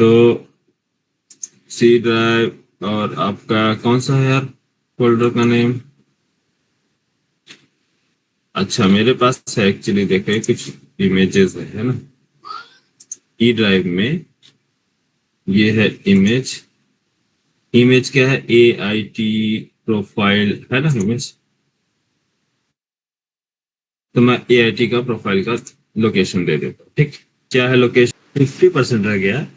तो C drive और आपका कौन सा है यार फोल्डर का नेम? अच्छा, मेरे पास है एक्चुअली, देखे कुछ इमेजेस है ना ई ड्राइव में। ये है इमेज। इमेज क्या है? AIT प्रोफाइल है ना इमेज। तो मैं AIT का प्रोफाइल का लोकेशन दे देता हूँ। ठीक, क्या है लोकेशन? 50% रह गया।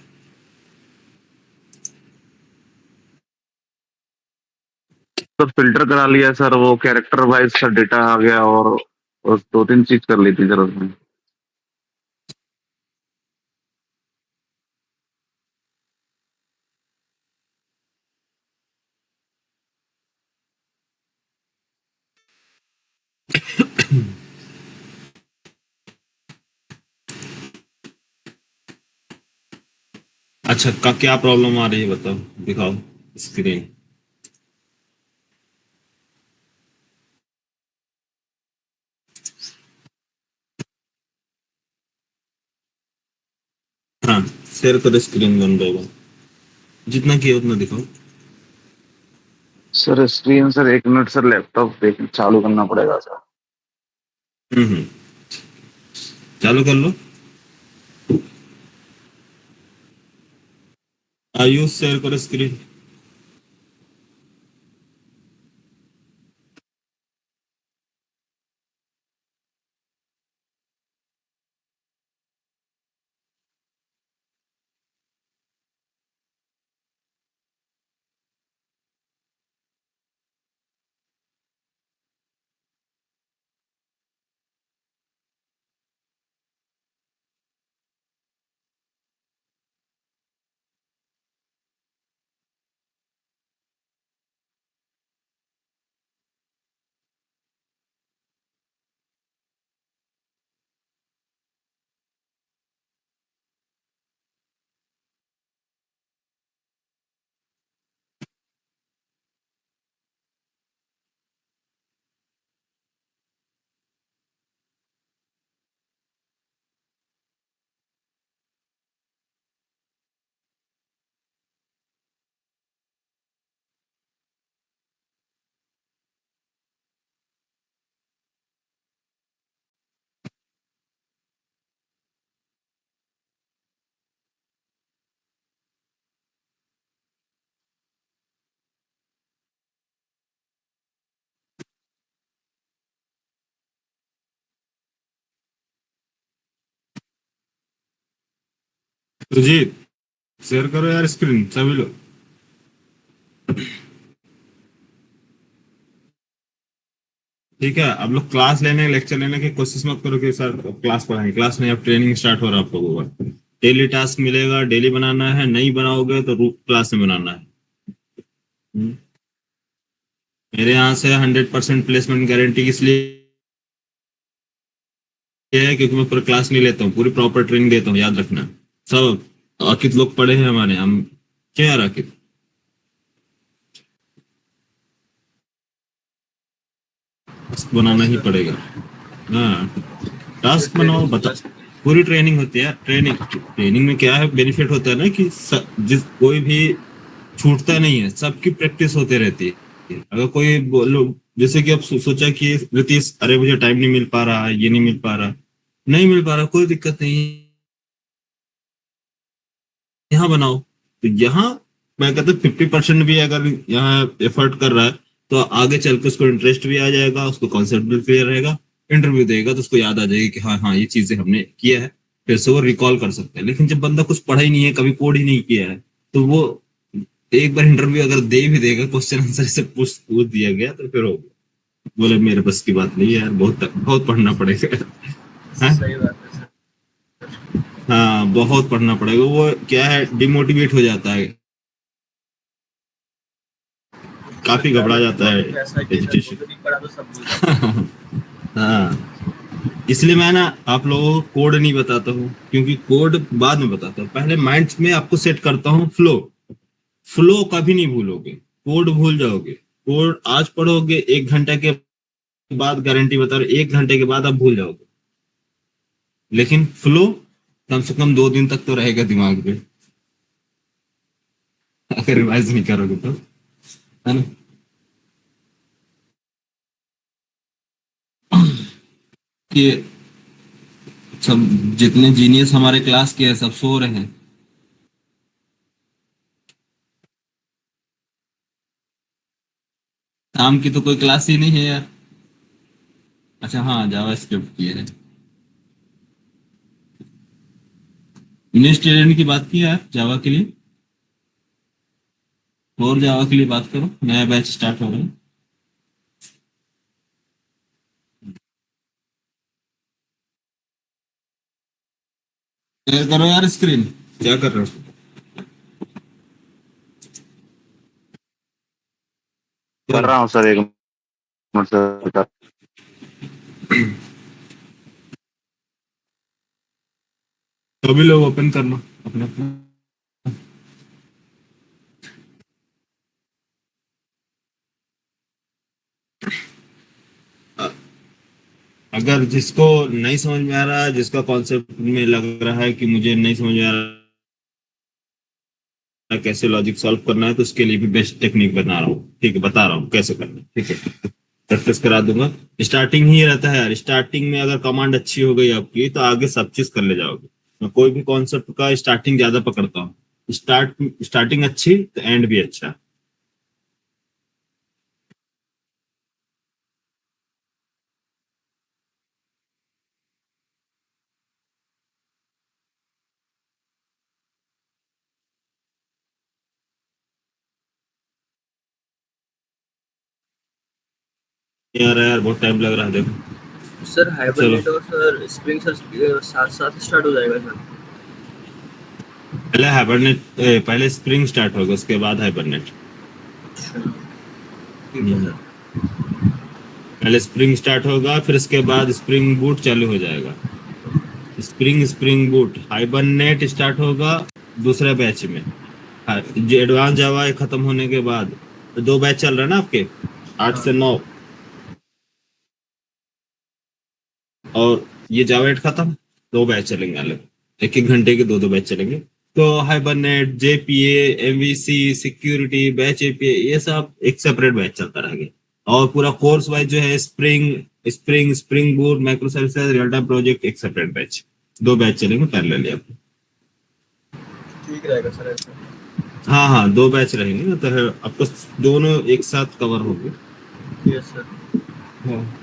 तो फिल्टर करा लिया सर, वो कैरेक्टर वाइज का डेटा आ गया, और दो तीन चीज कर ली थी सर उसमें। अच्छा, का क्या प्रॉब्लम आ रही है बताओ, दिखाओ स्क्रीन। हाँ, शेयर करो स्क्रीन बन जाएगा। जितना किया उतना दिखाओ। Sir screen sir, 1 minute sir, laptop देख चालू करना पड़ेगा सर। हम्म, चालू कर लो। आयुष शेयर करो स्क्रीन। सुजीत, शेयर करो यार स्क्रीन सभी लोग। ठीक है, अब लोग क्लास लेने लेक्चर लेने की कोशिश मत करो कि सर क्लास पढ़ाएंगे। क्लास नहीं, अब ट्रेनिंग स्टार्ट हो रहा है आप लोगों का। डेली टास्क मिलेगा, डेली बनाना है। नहीं बनाओगे तो क्लास में बनाना है। हम्म। मेरे यहाँ से 100% प्लेसमेंट गारंटी इसलिए है क्योंकि मैं पूरा क्लास नहीं लेता हूँ, पूरी प्रॉपर ट्रेनिंग देता हूँ, याद रखना। सब आकित लोग पढ़े हैं हमारे, हम क्या यार आकित। टास्क बनाना ही पड़ेगा। हाँ, टास्क बनाओ, बता। पूरी ट्रेनिंग होती है। ट्रेनिंग ट्रेनिंग में क्या है बेनिफिट होता है ना कि जिस कोई भी छूटता नहीं है, सबकी प्रैक्टिस होते रहती है। अगर कोई बोलो, जैसे कि अब सोचा कि रितीश, अरे मुझे टाइम नहीं मिल पा रहा है, ये नहीं मिल पा रहा, नहीं मिल पा रहा, कोई दिक्कत नहीं है, यहाँ बनाओ। तो यहाँ मैं कहता हूँ 50% भी अगर यहाँ एफर्ट कर रहा है तो आगे चल के उसको इंटरेस्ट भी आ जाएगा, उसको कॉन्सेप्ट भी क्लियर रहेगा। इंटरव्यू देगा तो उसको याद आ जाएगी कि हाँ हाँ, ये चीजें हमने किया है। फिर से वो रिकॉल कर सकता है। लेकिन जब बंदा कुछ पढ़ा ही नहीं है, कभी कोड ही नहीं किया है, तो वो एक बार इंटरव्यू अगर दे भी देगा, क्वेश्चन आंसर से पूछ दिया गया तो फिर हो गया, बोले मेरे बस की बात नहीं है यार, बहुत बहुत पढ़ना पड़ेगा। हाँ, सही बात है सर। हाँ, बहुत पढ़ना पड़ेगा। वो क्या है, डिमोटिवेट हो जाता है, काफी लगता है घबरा वो जाता है टॉपिक ऐसा है कि सर एजुटेशन। खुद नहीं पढ़ा तो सब भूल जाते हैं। हाँ, इसलिए मैं ना आप लोगों को कोड नहीं बताता हूँ, क्योंकि कोड बाद में बताता हूँ। पहले माइंड में आपको सेट करता हूँ फ्लो। फ्लो कभी नहीं भूलोगे, कोड भूल जाओगे। कोड आज पढ़ोगे, 1 घंटे के बाद गारंटी बता रहा हूँ, 1 घंटे के बाद आप भूल जाओगे। लेकिन फ्लो कम से कम 2 दिन तक तो रहेगा दिमाग में। अगर रिवाइज नहीं करोगे तो, है ना। कि सब जितने जीनियस हमारे क्लास के हैं सब सो रहे हैं। शाम की तो कोई क्लास ही नहीं है यार। अच्छा हाँ, जावा स्क्रिप्ट की है। न्यू स्टूडेंट की बात की यार जावा के लिए, और जावा के लिए बात करो, नया बैच स्टार्ट हो रहा है। शेयर करो यार स्क्रीन, क्या कर रहे हो। कर करो। रहा हूँ सर, एक मिनट सर। तो भी लोग ओपन करना अपने अपने। अगर जिसको नहीं समझ में आ रहा है, जिसका कॉन्सेप्ट में लग रहा है कि मुझे नहीं समझ में आ रहा कैसे लॉजिक सॉल्व करना है, तो उसके लिए भी बेस्ट टेक्निक बता रहा हूँ, ठीक है, बता रहा हूँ कैसे करना है, ठीक है। प्रैक्टिस करा दूंगा। स्टार्टिंग ही रहता है यार, स्टार्टिंग में अगर कमांड अच्छी हो गई आपकी तो आगे सब चीज कर ले जाओगे। मैं कोई भी कॉन्सेप्ट का स्टार्टिंग ज्यादा पकड़ता हूँ। स्टार्टिंग अच्छी तो एंड भी अच्छा। यार यार बहुत टाइम लग रहा है देखो। सर चलो हाइबरनेट और सर स्प्रिंग सर साथ साथ स्टार्ट हो जाएगा सर। पहले हाइबरनेट, पहले स्प्रिंग स्टार्ट होगा उसके बाद हाइबरनेट। अच्छा ठीक है हम्म। सर। पहले स्प्रिंग स्टार्ट होगा, फिर उसके बाद स्प्रिंग बूट चालू हो जाएगा। स्प्रिंग बूट हाइबरनेट स्टार्ट होगा दूसरे बैच में। हाँ, जो एडवांस जावा खत्म होने के बाद दो बैच चल रहा है ना आपके, 8 से 9। और ये जावा 8 खत्म, दो बैच चलेंगे अलग, एक एक घंटे के दो दो बैच चलेंगे। तो hibernate, JPA, MVC, security, batch APA, ये सब एक सेपरेट बैच चलता रहेगा। और पूरा कोर्स वाइज जो है spring boot, micro services, real time project, एक सेपरेट बैच। दो बैच चलेंगे पैरेलली आपको। ठीक रहेगा सर ऐसा। हाँ हाँ, दो बैच रहेंगे ना, तो आपको दोनों एक साथ कवर होंगे। Yes sir. हाँ।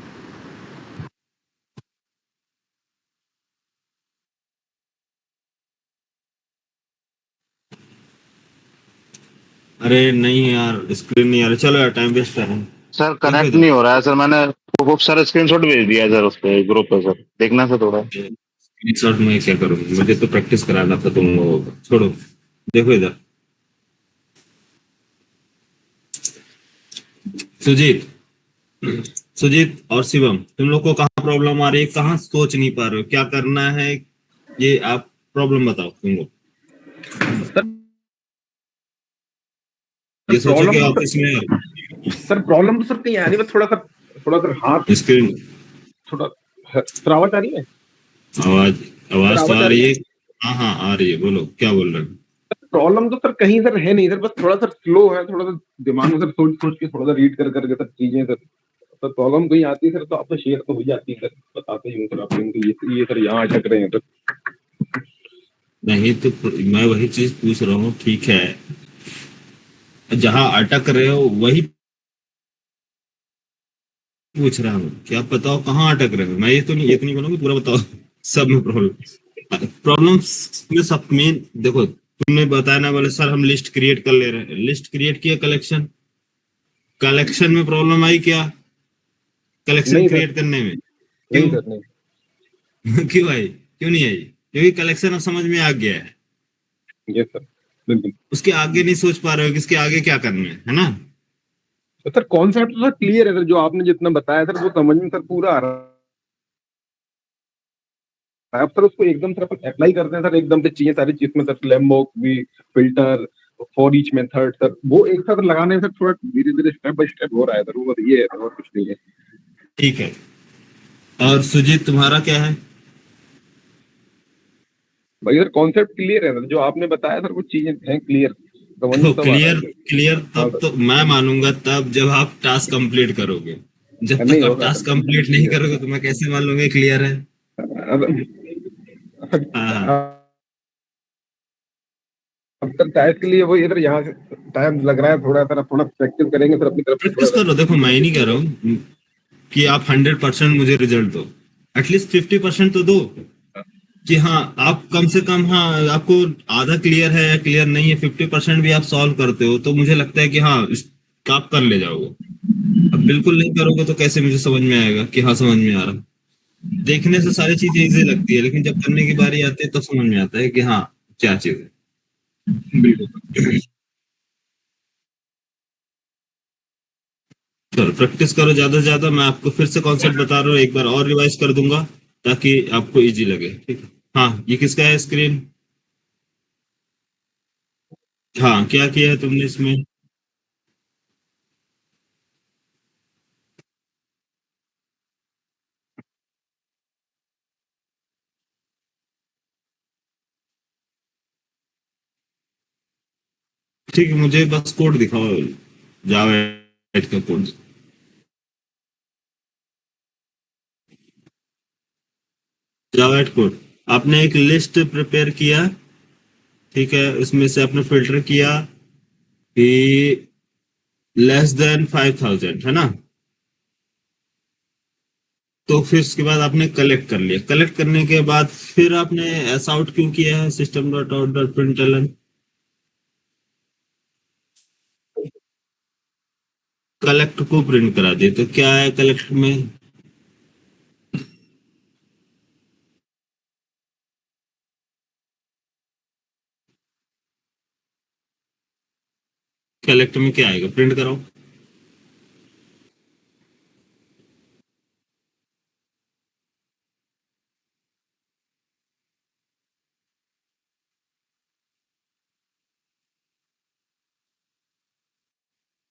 अरे नहीं यार, स्क्रीन नहीं आ रहा, चलो यार टाइम वेस्ट कर रहे हैं। सर देखो कनेक्ट इधर, नहीं हो रहा है सर, मैंने वो सर स्क्रीनशॉट भेज दिया है सर उस पे ग्रुप पे सर, देखना सर थोड़ा। स्क्रीन शॉट में क्या करूँ, मुझे तो प्रैक्टिस कराना था तुम लोगों को, छोड़ो। देखो इधर, सुजीत, सुजीत और शिवम, तुम लोग को कहाँ प्रॉब्लम आ रही है, कहाँ सोच नहीं पा रहे हो, क्या करना है, ये आप प्रॉब्लम बताओ तुम लोग। सर ये सोचो कि प्रॉब्लम तो ऑफिस में सर प्रॉब्लम तो सर कहीं आ रही है, बस थोड़ा सर हाथ स्क्रीन, थोड़ा सर आवाज आ रही है। आवाज, सर आवाज तो आवाज आ आ रही रही है। है। हाँ हाँ आ रही है, बोलो क्या बोल रहे हो। प्रॉब्लम तो सर कहीं सर है नहीं सर, बस थोड़ा सर स्लो है, थोड़ा सा दिमाग में सर सोच सोच के थोड़ा सा रीड कर करके सर चीजें सर प्रॉब्लम कहीं आती है सर तो आपसे शेयर तो हो जाती है सर, बताते ही हूँ सर आपको ये सर यहाँ अटक रहे हैं सर। नहीं तो मैं वही चीज पूछ रहा हूँ, ठीक है, जहाँ अटक रहे हो वही पूछ रहा हूँ, क्या बताओ कहाँ अटक रहे हो, मैं ये तो नहीं बोलूंगा पूरा बताओ। सब में प्रॉब्लम, प्रॉब्लम्स में सब में देखो, तुमने बताया ना, बोले सर हम लिस्ट क्रिएट कर ले रहे हैं, लिस्ट क्रिएट किया, कलेक्शन, कलेक्शन में प्रॉब्लम आई क्या, कलेक्शन नहीं सर, क्रिएट करने में। नहीं क्यों? सर, नहीं। क्यों आई, क्यों नहीं आई, क्योंकि कलेक्शन अब समझ में आ गया है। ये सर बिल्कुल। उसके आगे नहीं सोच पा रहे हो कि इसके आगे क्या करना है ना। तो सर कॉन्सेप्ट तो सर क्लियर है सर, जो आपने जितना बताया सर वो समझ में सर पूरा आ रहा है। आप सर उसको एकदम सर अपन अप्लाई करते हैं सर, एकदम से चाहिए सारी चीज में सर, लैम्बो भी, filter, for each method sir, वो एक साथ लगाने में सर थोड़ा धीरे धीरे स्टेप बाय स्टेप हो रहा है सर, वो बस ये है सर, और कुछ नहीं है। ठीक है, और सुजीत तुम्हारा क्या है। भाई सर कॉन्सेप्ट क्लियर है सर, जो आपने बताया सर वो चीजें हैं क्लियर। समझ तो तब आ रहा क्लियर है। क्लियर हाँ तब तो मैं मानूंगा तब जब आप टास्क कंप्लीट करोगे। जब नहीं तक आप होगा टास्क कंप्लीट नहीं करोगे तो मैं कैसे मान लूंगा क्लियर है। अब हाँ हाँ। अब तक टाइप के लिए वही इधर यहाँ से टाइम लग रहा है थोड़ा, सर थोड़ा प्रैक्टिस करेंगे सर अपनी तरफ से थोड़ा प्रैक्टिस करो, देखो मैं ही नहीं कह रहा हूँ कि आप 100% मुझे रिजल्ट दो, एटलीस्ट 50% तो दो। कि हाँ आप कम से कम, हाँ आपको आधा क्लियर है या क्लियर नहीं है, 50% भी आप सॉल्व करते हो तो मुझे लगता है कि हाँ आप कर ले जाओगे। अब बिल्कुल नहीं करोगे तो कैसे मुझे समझ में आएगा कि हाँ समझ में आ रहा। देखने से सारी चीजें इजी लगती है, लेकिन जब करने की बारी आती है तो समझ में आता है कि हाँ क्या चीज है। बिल्कुल। चलो प्रैक्टिस करो ज्यादा से ज्यादा। मैं आपको फिर से कॉन्सेप्ट बता रहा हूँ, एक बार और रिवाइज कर दूंगा ताकि आपको इजी लगे, ठीक है। हाँ ये किसका है स्क्रीन? हाँ क्या किया है तुमने इसमें? ठीक है, मुझे बस कोड दिखाओ, जावा का कोड। जावा कोड, आपने एक लिस्ट प्रिपेयर किया, ठीक है, उसमें से आपने फिल्टर किया कि लेस देन 5,000 है ना। तो फिर उसके बाद आपने कलेक्ट कर लिया, कलेक्ट करने के बाद फिर आपने ऐसा आउट क्यों किया है system dot out dot println? Collect को प्रिंट करा दिए तो क्या है कलेक्ट में? कलेक्ट में क्या आएगा, प्रिंट कराओ।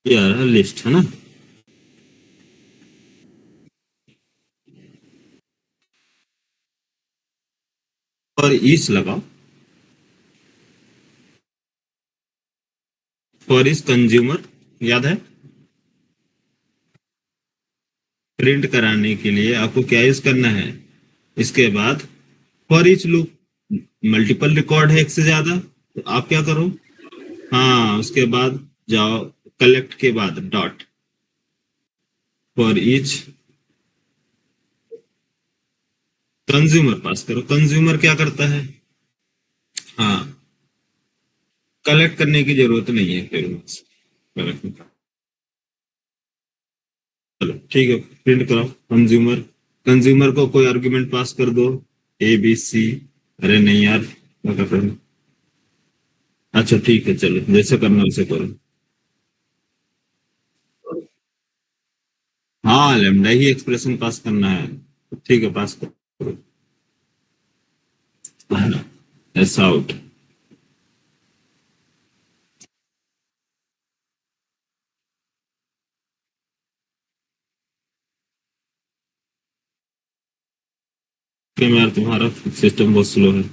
ये आ रहा है लिस्ट, है ना। और ईच लगाओ, फॉर इज कंज्यूमर, याद है। प्रिंट कराने के लिए आपको क्या यूज करना है, इसके बाद for each loop. Multiple record है एक से ज्यादा, तो आप क्या करो, हाँ उसके बाद जाओ, कलेक्ट के बाद डॉट फॉर ईच कंज्यूमर पास करो। कंज्यूमर क्या करता है, हाँ कलेक्ट करने की जरूरत नहीं है फिर कलेक्ट। चलो ठीक है, प्रिंट कराओ कंज्यूमर। कंज्यूमर को कोई आर्गुमेंट पास कर दो, ए बी सी। अरे नहीं यार, क्या कर रहे हो? अच्छा ठीक है, चलो जैसे करना वैसे करो। हाँ लेमडा ही एक्सप्रेशन पास करना है, ठीक है पास करो। ऐसा आउट। यार तुम्हारा सिस्टम बहुत स्लो है,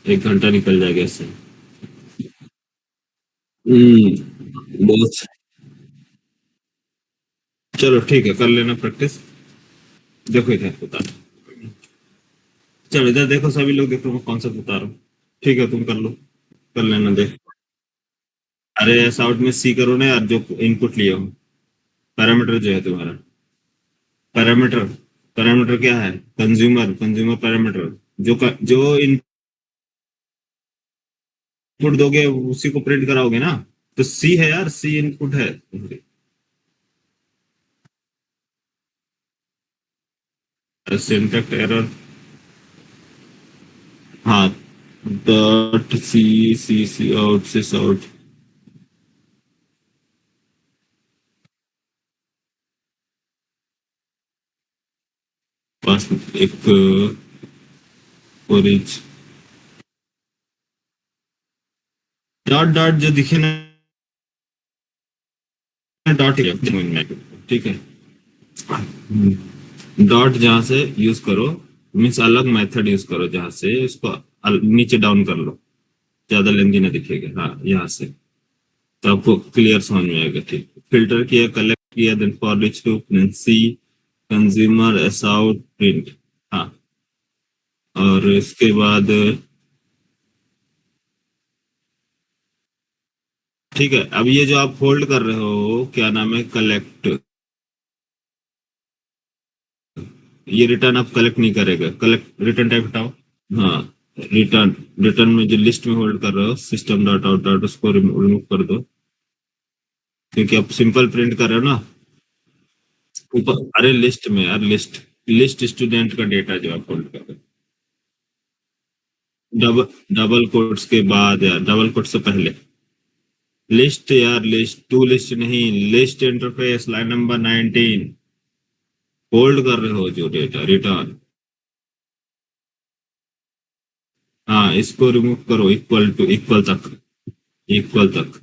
1 घंटा निकल जाएगा इससे। बहुत। चलो ठीक है, कर लेना प्रैक्टिस। देखो इधर बता, चलो इधर देखो सभी लोग, देखो मैं कौन सा बता रहा हूँ। ठीक है तुम कर लो, कर लेना देख। अरे ऐसा आउट में सी करो ना यार, जो इनपुट लिया हो। पैरामीटर जो है तुम्हारा, पैरामीटर, पैरामीटर क्या है, कंज्यूमर, कंज्यूमर पैरामीटर। जो इनपुट दोगे उसी को प्रिंट कराओगे ना। तो सी है यार, सी इनपुट है। सिंटैक्स एरर, हाँ डॉट सी, सी सी आउट सिस आउट। बस एक ओरिज डॉट डॉट जो दिखे ना, डॉट, ठीक है। डॉट जहां से यूज करो, मीन्स अलग मेथड यूज करो जहां से उसको नीचे डाउन कर लो, ज्यादा लेंदी ना दिखेगा, हाँ यहाँ से। तो आपको क्लियर समझ में आएगा। ठीक, फिल्टर किया, कलेक्ट किया, then for each loop, then C, consumer, S out, print. हाँ, और इसके बाद ठीक है, अब ये जो आप होल्ड कर रहे हो क्या नाम है, कलेक्ट, ये रिटर्न आप कलेक्ट नहीं करेगा। कलेक्ट रिटर्न टाइप हटाओ। हाँ, रिटर्न, रिटर्न में जो लिस्ट में होल्ड कर रहे हो सिस्टम डॉट आउट डॉट, उसको रिमूव कर दो, क्योंकि आप सिंपल प्रिंट कर रहे हो ना ऊपर। अरे लिस्ट में यार, लिस्ट, लिस्ट स्टूडेंट का डेटा जो आप होल्ड कर रहे हो, डबल, डबल कोट्स के बाद या डबल कोट से पहले, लिस्ट यार, लिस्ट टू लिस्ट नहीं, list interface line number 19 hold कर रहे हो जो डेटा रिटर्न। हाँ, इसको रिमूव करो, इक्वल टू, इक्वल तक, इक्वल तक।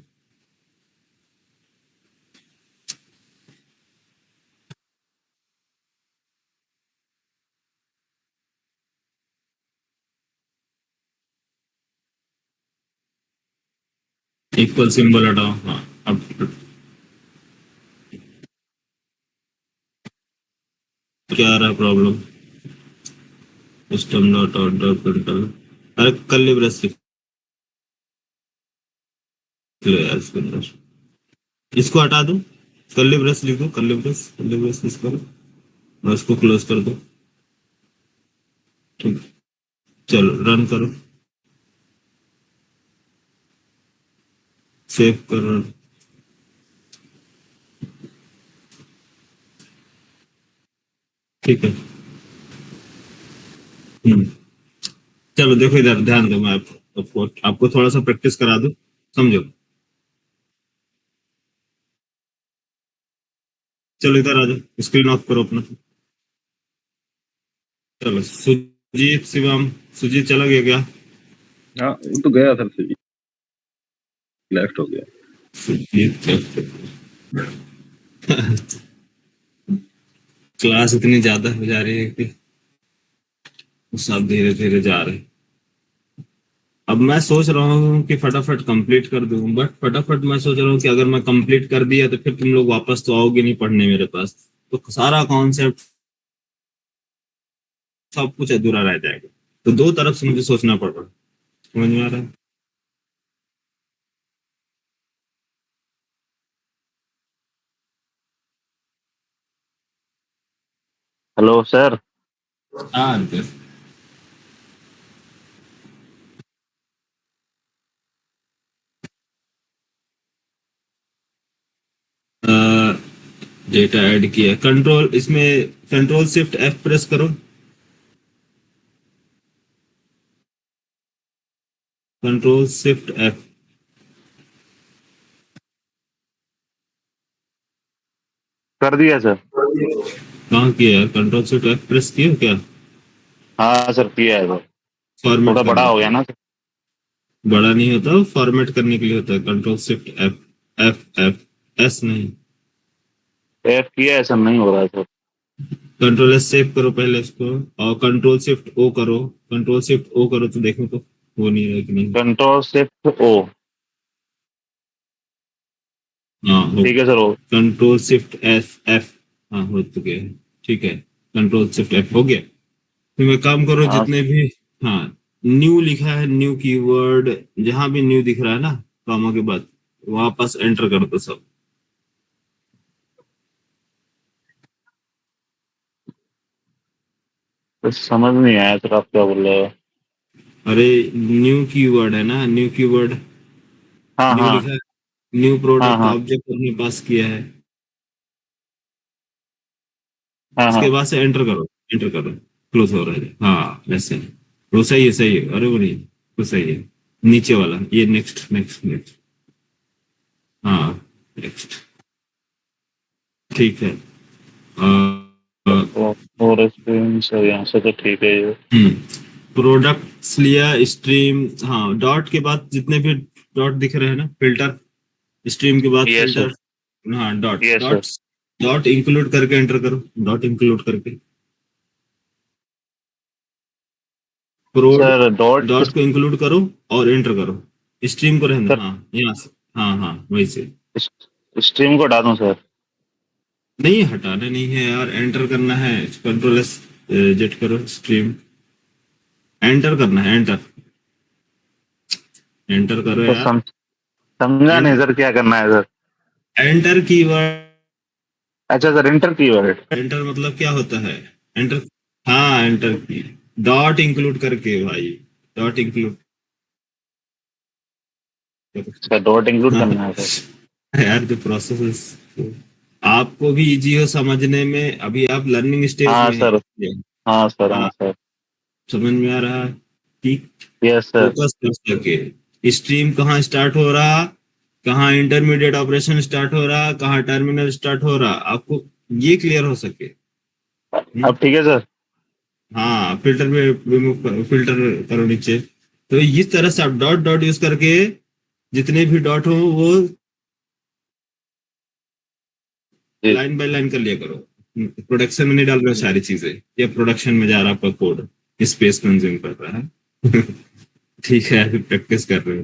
इक्वल सिंबल हटाओ। हाँ, अब क्या आ रहा है problem, system dot out dot printer, अरे कल ब्रश लिख लो यार इसके अंदर, इसको हटा दो, कर्ली ब्रश लिख दो, कर्ली ब्रश इसको और इसको क्लोज कर दो। ठीक, चलो रन करो, सेव करो। ठीक है। हम्म, चलो देखो इधर ध्यान दो, मैं आपको थोड़ा सा प्रैक्टिस करा दूं, समझो। चलो इधर आ जाओ, स्क्रीन ऑफ करो अपना। चलो सुजीत, शिवम, सुजीत चला गया क्या? हाँ वो तो गया सर से, लेफ्ट हो गया। सुजीत क्लास इतनी ज्यादा हो जा रही है कि सब धीरे धीरे जा रहे हैं। अब मैं सोच रहा हूँ कि फटाफट कंप्लीट कर दूं, बट फटाफट मैं सोच रहा हूँ कि अगर मैं कंप्लीट कर दिया तो फिर तुम लोग वापस तो आओगे नहीं पढ़ने मेरे पास, तो सारा कॉन्सेप्ट सब कुछ अधूरा रह जाएगा। तो दो तरफ से मुझे सोचना पड़ रहा है, समझ में आ रहा है? Hello sir. हाँ अंकित। डेटा ऐड किया, कंट्रोल, इसमें कंट्रोल शिफ्ट एफ प्रेस करो, कंट्रोल शिफ्ट एफ। कर दिया सर। कहाँ किया यार, कंट्रोल शिफ्ट एफ प्रेस किया क्या? हाँ सर, किया है सर। फॉर्मेट थोड़ा बड़ा करने हो के गया लिए, ना सर। बड़ा नहीं होता, फॉर्मेट करने के लिए होता है control shift F. F F, S नहीं। एफ किया है सर, नहीं हो रहा है सर। कंट्रोल एस सेव करो पहले इसको, और कंट्रोल शिफ्ट ओ करो, कंट्रोल शिफ्ट ओ करो तो देखो तो वो नहीं रहा कि नहीं। कंट्रोल शिफ्ट ओ। हाँ हो, ठीक है सर, ओ। कंट्रोल शिफ्ट एफ एफ, हाँ हो तो गया है। ठीक है, कंट्रोल शिफ्ट एफ हो गया। फिर मैं काम करो हाँ जितने भी, हाँ, न्यू लिखा है, न्यू कीवर्ड, जहां भी न्यू दिख रहा है ना कामों के बाद, वापस एंटर कर दो सब। तो समझ नहीं आया सर, आप क्या बोल रहे हो। अरे न्यू कीवर्ड है ना, न्यू कीवर्ड, हाँ न्यू हाँ लिखा है, न्यू हाँ प्रोडक्ट का हाँ ऑब्जेक्ट हमने पास किया है, हाँ उसके हाँ। बाद से एंटर करो, एंटर करो, क्लोज हो रहा है, हाँ ऐसे। वो सही है, सही है, अरे वो नहीं, वो सही है, नीचे वाला ये, नेक्स्ट नेक्स्ट नेक्स्ट, हाँ नेक्स्ट। ठीक है। और स्क्रीन सर, यहाँ से तो ठीक है ये। प्रोडक्ट्स लिया, स्ट्रीम, हाँ डॉट के बाद जितने भी डॉट दिख रहे हैं ना, फिल्टर, स्ट्रीम के बाद यस सर। फिल्टर, हाँ dot yes sir. Dot, dot include करके एंटर करो, डॉट इंक्लूड करके, प्रो सर डॉट। डॉट को इंक्लूड करो और एंटर करो, स्ट्रीम को रहने दो, सर हाँ यहाँ से, हाँ हाँ वही से। स्ट्रीम को हटा दूं सर? नहीं हटाना नहीं है यार, एंटर करना है, कंट्रोल एस जेट करो, स्ट्रीम एंटर करना है, एंटर एंटर करो तो यार। समझा नहीं सर, क्या करना है सर? एंटर कीवर्ड, अच्छा सर, इंटर कीवर्ड। एंटर मतलब क्या होता है, एंटर, हाँ एंटर की, डॉट इंक्लूड करके भाई, डॉट इंक्लूड। अच्छा, डॉट इंक्लूड हाँ करना है सर? यार जो प्रोसेस आपको भी इजी हो समझने में, अभी आप लर्निंग स्टेज हाँ में सर। है। हाँ सर। हाँ हाँ सर। समझ में आ रहा है कि यस सर। फोकस कर सके, स्ट्रीम कहाँ स्टार्ट हो रहा, कहाँ इंटरमीडिएट ऑपरेशन स्टार्ट हो रहा, कहाँ टर्मिनल स्टार्ट हो रहा, आपको ये क्लियर हो सके। हम्म? अब ठीक है सर। हाँ फिल्टर में रिमूव करो, फिल्टर करो नीचे। तो इस तरह से आप डॉट डॉट यूज करके जितने भी डॉट हो वो जी। लाइन बाय लाइन कर लिया करो। प्रोडक्शन में नहीं डाल रहे हो सारी चीजें, ये प्रोडक्शन में जा रहा आपका कोड, स्पेस कंज्यूम कर रहा है। ठीक है अभी प्रैक्टिस कर रहे हो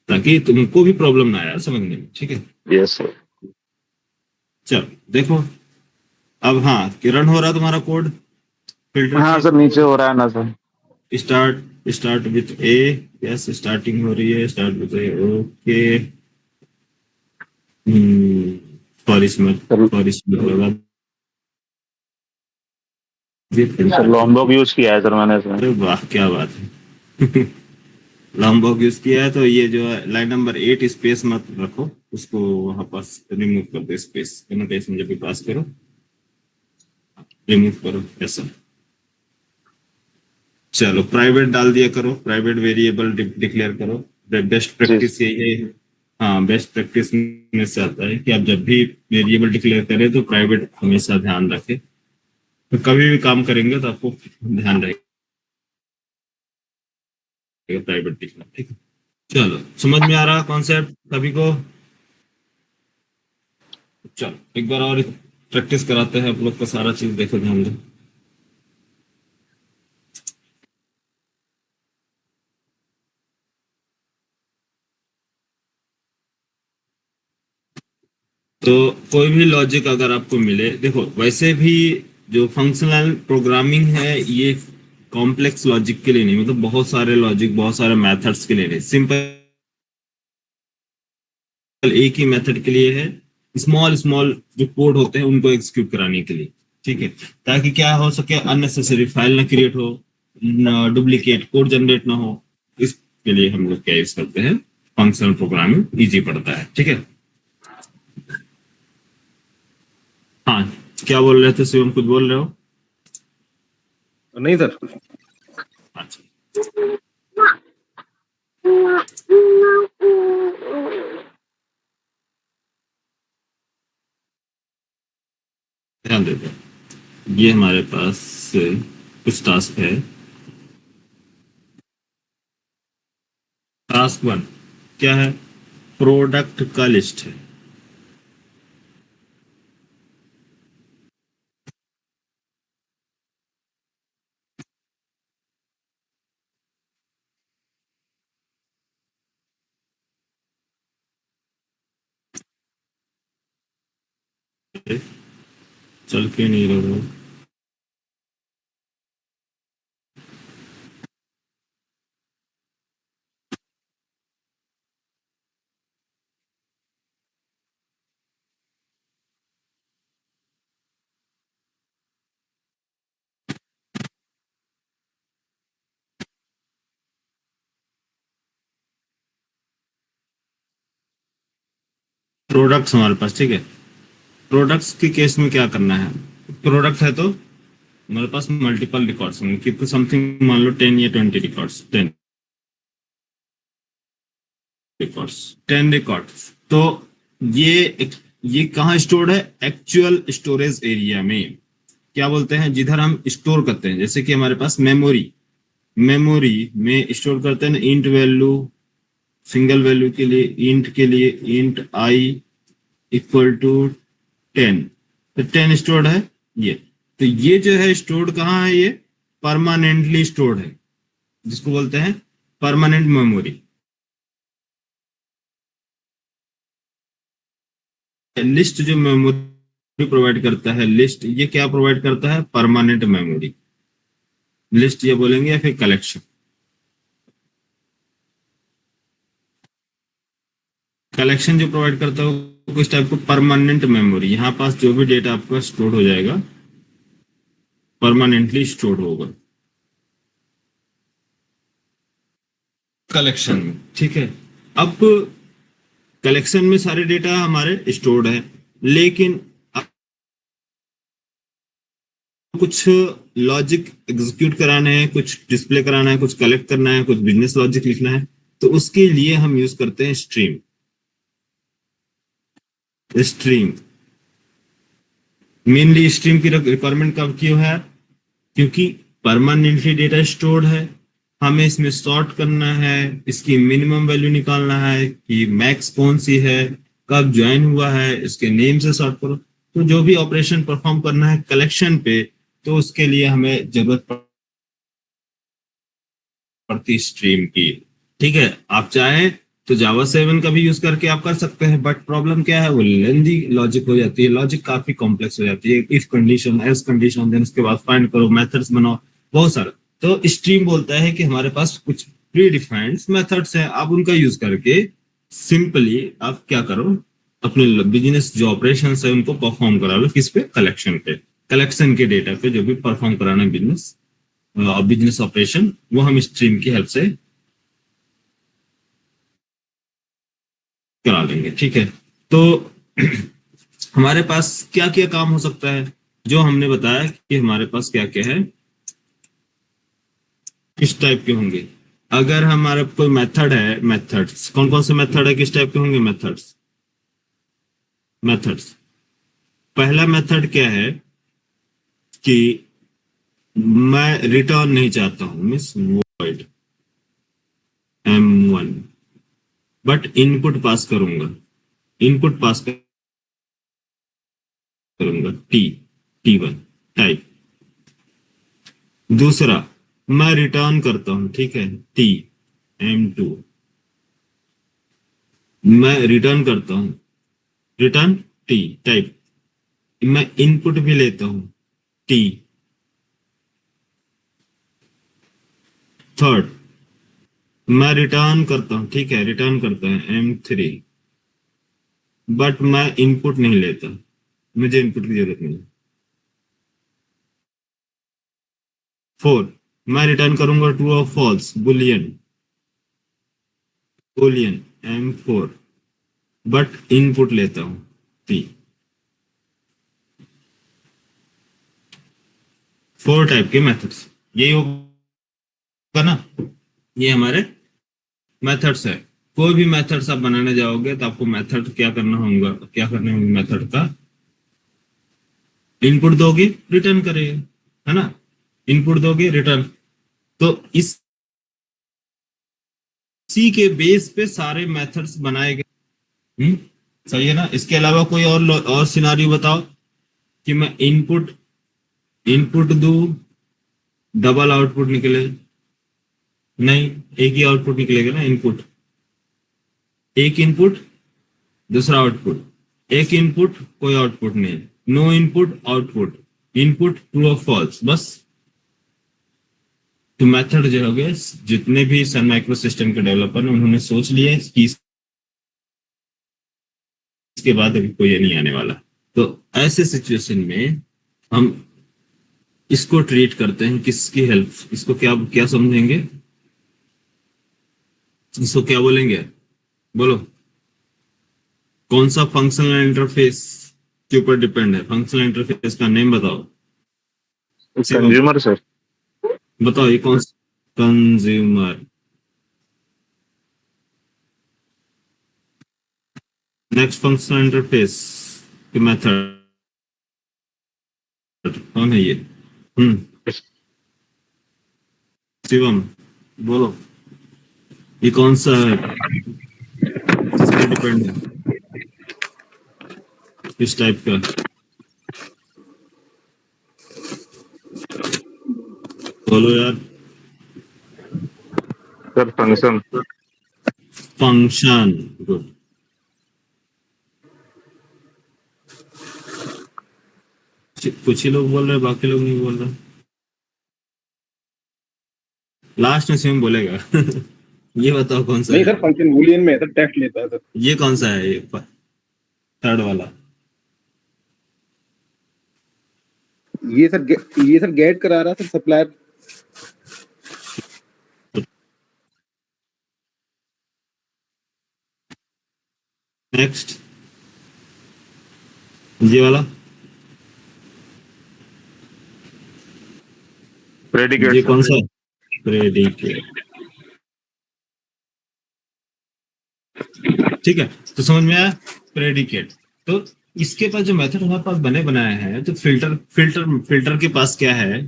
ताकि तुमको भी प्रॉब्लम ना आया समझने में, ठीक है। Yes sir. चलो देखो, अब हाँ किरण हो रहा तुम्हारा कोड फिल्टर हाँ के, सर, नीचे हो रहा है ना sir? Start start with A, yes starting हो रही है, start with A, okay. For sir, इसमें होगा ये सर फिल्टर के, लॉम्बॉक यूज किया है सर मैंने इसमें। अरे वाह क्या बात है। लॉम्बॉक यूज किया है तो ये जो है लाइन नंबर 8 स्पेस मत रखो, उसको वहां पास रिमूव कर दो, स्पेस कनोटेशन जब भी पास करो रिमूव करो ऐसा। चलो प्राइवेट डाल दिया करो, प्राइवेट वेरिएबल डिक्लेयर करो। बेस्ट जी। प्रैक्टिस यही है। हाँ बेस्ट प्रैक्टिस में से आता है कि आप जब भी वेरिएबल डिक्लेयर करें तो प्राइवेट हमेशा ध्यान रखें, तो कभी भी काम करेंगे तो आपको ध्यान रहेगा प्राइवेट डिक्लेयर, ठीक है। चलो समझ में आ रहा कॉन्सेप्ट सभी को? चलो एक बार और प्रैक्टिस कराते हैं आप लोग का, सारा चीज देखो ध्यान दो। तो कोई भी लॉजिक अगर आपको मिले, देखो वैसे भी जो फंक्शनल प्रोग्रामिंग है ये कॉम्प्लेक्स लॉजिक के लिए नहीं, मतलब बहुत सारे लॉजिक बहुत सारे मेथड्स के लिए नहीं, सिंपल एक ही मेथड के लिए है, स्मॉल स्मॉल जो कोड होते हैं उनको एग्जीक्यूट कराने के लिए, ठीक है। ताकि क्या हो सके, अननेसेसरी फाइल ना क्रिएट हो, डुप्लीकेट कोड जनरेट ना हो, इसके लिए हम लोग क्या यूज करते हैं, फंक्शनल प्रोग्रामिंग इजी पड़ता है, ठीक है। हाँ क्या बोल रहे थे शिवम, कुछ बोल रहे हो? नहीं सर। अच्छा ध्यान देते हैं, ये हमारे पास कुछ टास्क है। टास्क वन क्या है, प्रोडक्ट का लिस्ट है, चल के नहीं रहा। प्रोडक्ट्स हमारे पास, ठीक है। प्रोडक्ट्स के केस में क्या करना है, प्रोडक्ट है तो हमारे पास मल्टीपल रिकॉर्ड्स होंगे, कितने समथिंग मान लो 10 या 20 रिकॉर्ड्स, 10 रिकॉर्ड्स, 10 रिकॉर्ड्स। तो ये ये कहाँ स्टोर्ड है, एक्चुअल स्टोरेज एरिया में, क्या बोलते हैं जिधर हम स्टोर करते हैं, जैसे कि हमारे पास मेमोरी, मेमोरी में स्टोर करते हैं ना, इंट वैल्यू, सिंगल वैल्यू के लिए इंट, के लिए इंट आई इक्वल टू 10, तो 10 स्टोर्ड है ये। तो ये जो है स्टोर्ड कहाँ है, ये परमानेंटली स्टोर्ड है, जिसको बोलते हैं परमानेंट मेमोरी। लिस्ट जो मेमोरी प्रोवाइड करता है, लिस्ट ये क्या प्रोवाइड करता है? Permanent memory. लिस्ट ये बोलेंगे या फिर कलेक्शन? कलेक्शन जो प्रोवाइड करता है वो कुछ टाइप को परमानेंट मेमोरी, यहाँ पास जो भी डेटा आपका स्टोर हो जाएगा परमानेंटली स्टोर होगा कलेक्शन में, ठीक है। अब कलेक्शन में सारे डेटा हमारे स्टोर्ड है, लेकिन कुछ लॉजिक एग्जीक्यूट कराना है, कुछ डिस्प्ले कराना है, कुछ कलेक्ट करना है, कुछ बिजनेस लॉजिक लिखना है, तो उसके लिए हम यूज करते हैं स्ट्रीम। स्ट्रीम मेनली स्ट्रीम की रिक्वायरमेंट कब क्यों है? क्योंकि परमानेंटली डेटा स्टोर्ड है, हमें इसमें सॉर्ट करना है, इसकी मिनिमम वैल्यू निकालना है कि मैक्स कौन सी है, कब ज्वाइन हुआ है, इसके नेम से सॉर्ट करो। तो जो भी ऑपरेशन परफॉर्म करना है कलेक्शन पे, तो उसके लिए हमें जरूरत पड़ती स्ट्रीम की, ठीक है। आप चाहें तो जावा 7 का भी यूज करके आप कर सकते हैं, बट प्रॉब्लम क्या है, वो लेंदी लॉजिक हो जाती है, लॉजिक काफी कॉम्प्लेक्स हो जाती है, if condition, else condition, then उसके बाद फाइंड करो, मेथड्स बनाओ, बहुत सारा। तो स्ट्रीम बोलता है कि हमारे पास कुछ प्री डिफाइंड मेथड्स हैं, आप उनका यूज करके सिंपली आप क्या करो, अपने बिजनेस जो ऑपरेशन है उनको परफॉर्म करा लो। किस पे? कलेक्शन पे। कलेक्शन के डेटा पे जो भी परफॉर्म कराना है बिजनेस बिजनेस ऑपरेशन, वो हम स्ट्रीम की हेल्प से करा लेंगे, ठीक है। तो हमारे पास क्या क्या काम हो सकता है, जो हमने बताया कि हमारे पास क्या क्या है, किस टाइप के होंगे। अगर हमारा कोई मेथड है, मेथड्स कौन कौन से मेथड है, किस टाइप के होंगे मेथड्स? मेथड्स पहला मेथड क्या है कि मैं रिटर्न नहीं चाहता हूं, miss void M1, but input pass करूंगा, इनपुट पास करूंगा T1 टाइप। दूसरा, मैं रिटर्न करता हूं, ठीक है, M2, मैं रिटर्न करता हूं, रिटर्न T टाइप। मैं इनपुट भी लेता हूं T। थर्ड, मैं रिटर्न करता हूं, ठीक है, रिटर्न करता है M3, बट मैं इनपुट नहीं लेता, मुझे इनपुट की जरूरत नहीं। फोर्थ, मैं रिटर्न करूंगा ट्रू और false, boolean, boolean M4, but input लेता हूं T। 4 टाइप के मेथड्स, यही होगा ना, ये हमारे मेथड्स है। कोई भी मेथड्स आप बनाने जाओगे तो आपको मेथड क्या करना होगा, क्या करने होंगे, मेथड का इनपुट दोगे रिटर्न करेगा, है ना, इनपुट दोगे रिटर्न। तो इसी के बेस पे सारे मेथड्स बनाए गए। सही है ना। इसके अलावा कोई और सिनारियो बताओ कि मैं इनपुट इनपुट दू, डबल आउटपुट निकले, नहीं, एक ही आउटपुट निकलेगा ना, इनपुट, एक इनपुट दूसरा आउटपुट, एक इनपुट कोई आउटपुट नहीं, no input output, input true और फॉल्स, बस। तो मेथड जो हो गए, जितने भी सन माइक्रो सिस्टम के डेवलपर ने उन्होंने सोच लिया कि इसके बाद अभी कोई ये नहीं आने वाला। तो ऐसे सिचुएशन में हम इसको ट्रीट करते हैं, किसकी हेल्प, इसको क्या क्या समझेंगे, इसको क्या बोलेंगे, बोलो। कौन सा फंक्शनल इंटरफेस के ऊपर डिपेंड है? फंक्शनल इंटरफेस का नेम बताओ। Consumer sir. बताओ ये कौन सा? कंज्यूमर। नेक्स्ट फंक्शनल इंटरफेस की मेथड कौन है ये? शिवम बोलो, ये कौन सा है, किस पे डिपेंड है, किस टाइप का? बोलो यार। Sir function. Function, good. कुछ ही लोग बोल रहे हैं, बाकी लोग नहीं बोल रहे। लास्ट में सिम बोलेगा। ये बताओ कौन सा नहीं है? सर, फंक्शन बूलियन में है सर, टेस्ट लेता है सर। ये कौन सा है? ये थर्ड वाला? ये सर गेट करा रहा है सर सप्लायर। नेक्स्ट, ये वाला, प्रेडिकेट ये सर। कौन सा है? प्रेडिकेट। ठीक है, तो समझ में आया प्रेडिकेट। तो इसके पास जो मेथड हमारे पास बने बनाए हैं, तो फिल्टर के पास क्या है?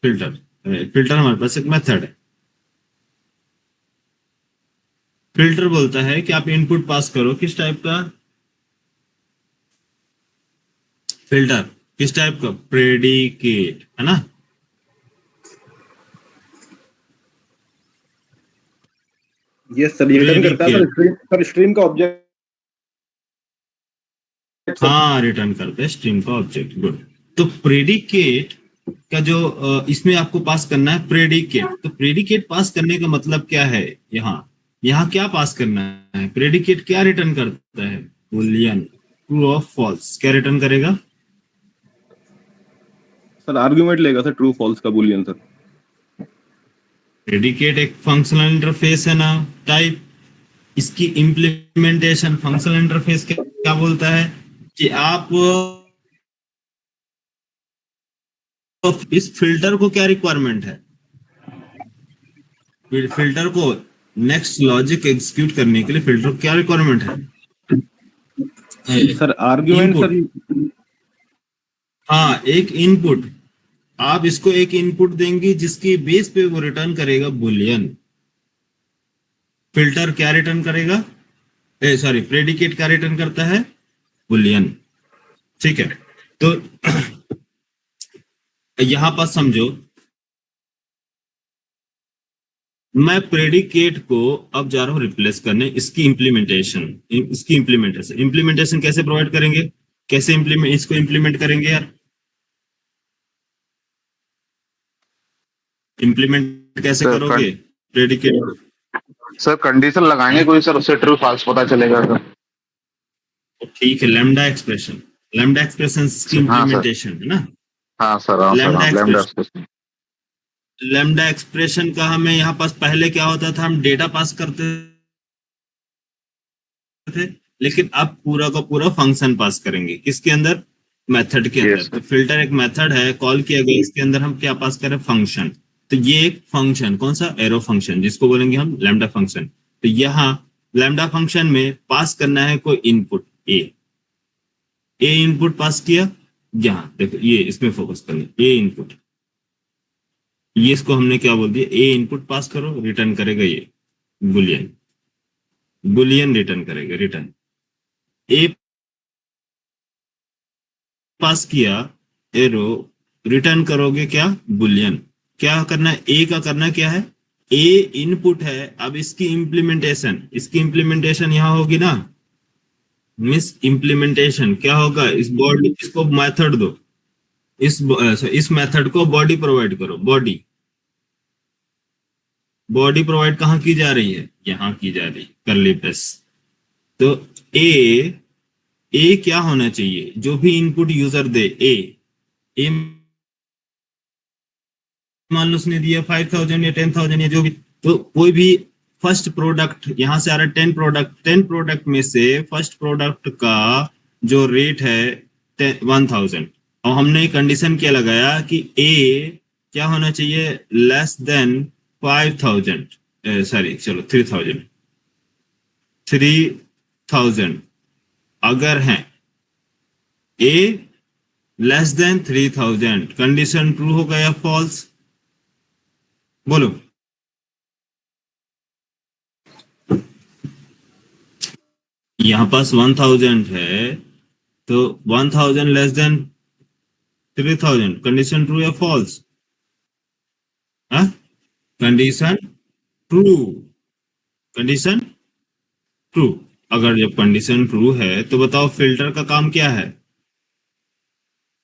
फिल्टर फिल्टर हमारे पास एक मेथड है। फिल्टर बोलता है कि आप इनपुट पास करो किस टाइप का? फिल्टर किस टाइप का? प्रेडिकेट, है ना? ये सर ये रिटर्न करता है सर, प्रेडिकेट, स्ट्रीम का ऑब्जेक्ट सर। हाँ, रिटर्न करते हैं स्ट्रिंग का ऑब्जेक्ट। गुड। तो प्रेडिकेट का जो इसमें आपको पास करना है प्रेडिकेट, तो प्रेडिकेट पास करने का मतलब क्या है? यहाँ यहाँ क्या पास करना है? प्रेडिकेट क्या रिटर्न करता है? बूलियन, ट्रू और फॉल्स। क्या रिटर्न करेगा? सर आर्गुमेंट लेगा सर, ट्रू फॉल्स का बूलियन सर। प्रेडिकेट एक फंक्शनल इंटरफेस है ना, टाइप। इसकी इम्प्लीमेंटेशन फंक्शनल इंटरफेस क्या बोलता है? कि आप इस फिल्टर को क्या रिक्वायरमेंट है? फिल्टर को नेक्स्ट लॉजिक एग्जीक्यूट करने के लिए फिल्टर को क्या रिक्वायरमेंट है? Sir argument input. सर। हाँ, एक इनपुट। आप इसको एक इनपुट देंगे जिसकी बेस पे वो रिटर्न करेगा बुलियन। फिल्टर क्या रिटर्न करेगा? सॉरी, प्रेडिकेट क्या रिटर्न करता है? बुलियन। ठीक है, तो यहां पर समझो, मैं प्रेडिकेट को अब जा रहा हूं रिप्लेस करने। इसकी इम्प्लीमेंटेशन कैसे प्रोवाइड करेंगे? कैसे इसको इम्प्लीमेंट करेंगे यार? इम्प्लीमेंट कैसे सर करोगे प्रेडिकेट? सर कंडीशन लगाएंगे कोई सर, उससे ट्रू फॉल्स पता चलेगा सर। ठीक है, लैम्डा एक्सप्रेशन की हाँ सर। इम्प्लीमेंटेशन है ना? हाँ सर, हाँ सर, लैम्डा हाँ lambda expression. Expression. Lambda expression का हमें यहाँ पास पहले क्या होता था? हम डेटा पास करते थे, लेकिन अब पूरा का पूरा फंक्शन पास करेंगे। किसके अंदर? मेथड के अंदर। यस तो सर। फिल्टर एक मेथड है, कॉल किया गया, इसके अंदर हम क्या पास करें? फंक्शन। तो ये एक फंक्शन, कौन सा? एरो फंक्शन, जिसको बोलेंगे हम लैम्डा फंक्शन। तो यहाँ लैम्डा फंक्शन में पास करना है कोई इनपुट ए इनपुट पास किया। यहाँ देखो, ये इसमें फोकस करना, ए इनपुट। ये इसको हमने क्या बोल दिया? ए इनपुट पास करो, रिटर्न करेगा ये बुलियन। बुलियन रिटर्न करेगा, रिटर्न। ए पास किया, एरो, रिटर्न करोगे क्या? बुलियन। क्या करना है? ए का करना क्या है? ए इनपुट है। अब इसकी इम्प्लीमेंटेशन यहां होगी ना। मिस इम्प्लीमेंटेशन क्या होगा? इस बॉडी, इसको मेथड दो। इस मेथड को बॉडी प्रोवाइड करो। बॉडी बॉडी प्रोवाइड कहाँ की जा रही है? यहाँ की जा रही है, करली ब्रेस। तो ए ए क्या होना चाहिए? जो भी इनपुट यूजर दे, ए मान लो उसने दिया 5,000 या 10,000 या जो भी, तो कोई भी फर्स्ट प्रोडक्ट यहाँ से आ रहा है। 10 प्रोडक्ट में से फर्स्ट प्रोडक्ट का जो रेट है 1,000, और हमने कंडीशन क्या लगाया कि ए क्या होना चाहिए? लेस देन 5,000, सॉरी चलो 3,000। 3,000 अगर है, ए लेस देन 3,000, कंडीशन ट्रू होगा या फॉल्स? बोलो। यहाँ पास 1,000 है, तो 1,000 लेस देन 3,000, कंडीशन ट्रू या false? Condition true. Condition true. अगर जब कंडीशन ट्रू है तो बताओ फिल्टर का काम क्या है?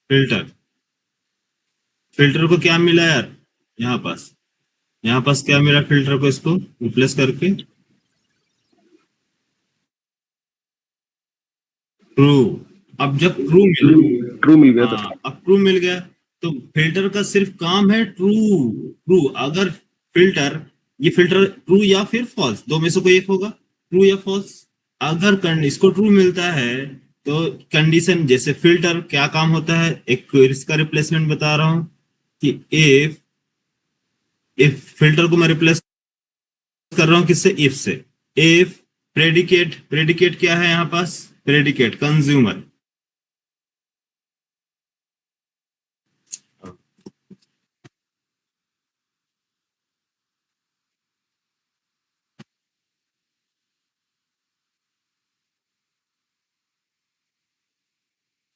फिल्टर, फिल्टर को क्या मिला यार यहाँ पास क्या मिला फिल्टर को, इसको रिप्लेस करके ट्रू। अब जब ट्रू मिला, ट्रू मिल गया सर। हाँ अब ट्रू मिल गया तो फिल्टर का सिर्फ काम है ट्रू। ट्रू अगर फिल्टर, ये फिल्टर ट्रू या फिर फॉल्स, दो में से कोई एक होगा, ट्रू या फॉल्स। अगर इसको ट्रू मिलता है तो कंडीशन, जैसे फिल्टर क्या काम होता है, एक इसका रिप्लेसमेंट बता रहा हूं कि इफ फिल्टर को मैं रिप्लेस कर रहा हूं किससे, इफ से। इफ प्रेडिकेट, प्रेडिकेट क्या है यहाँ पास, प्रेडिकेट कंज्यूमर,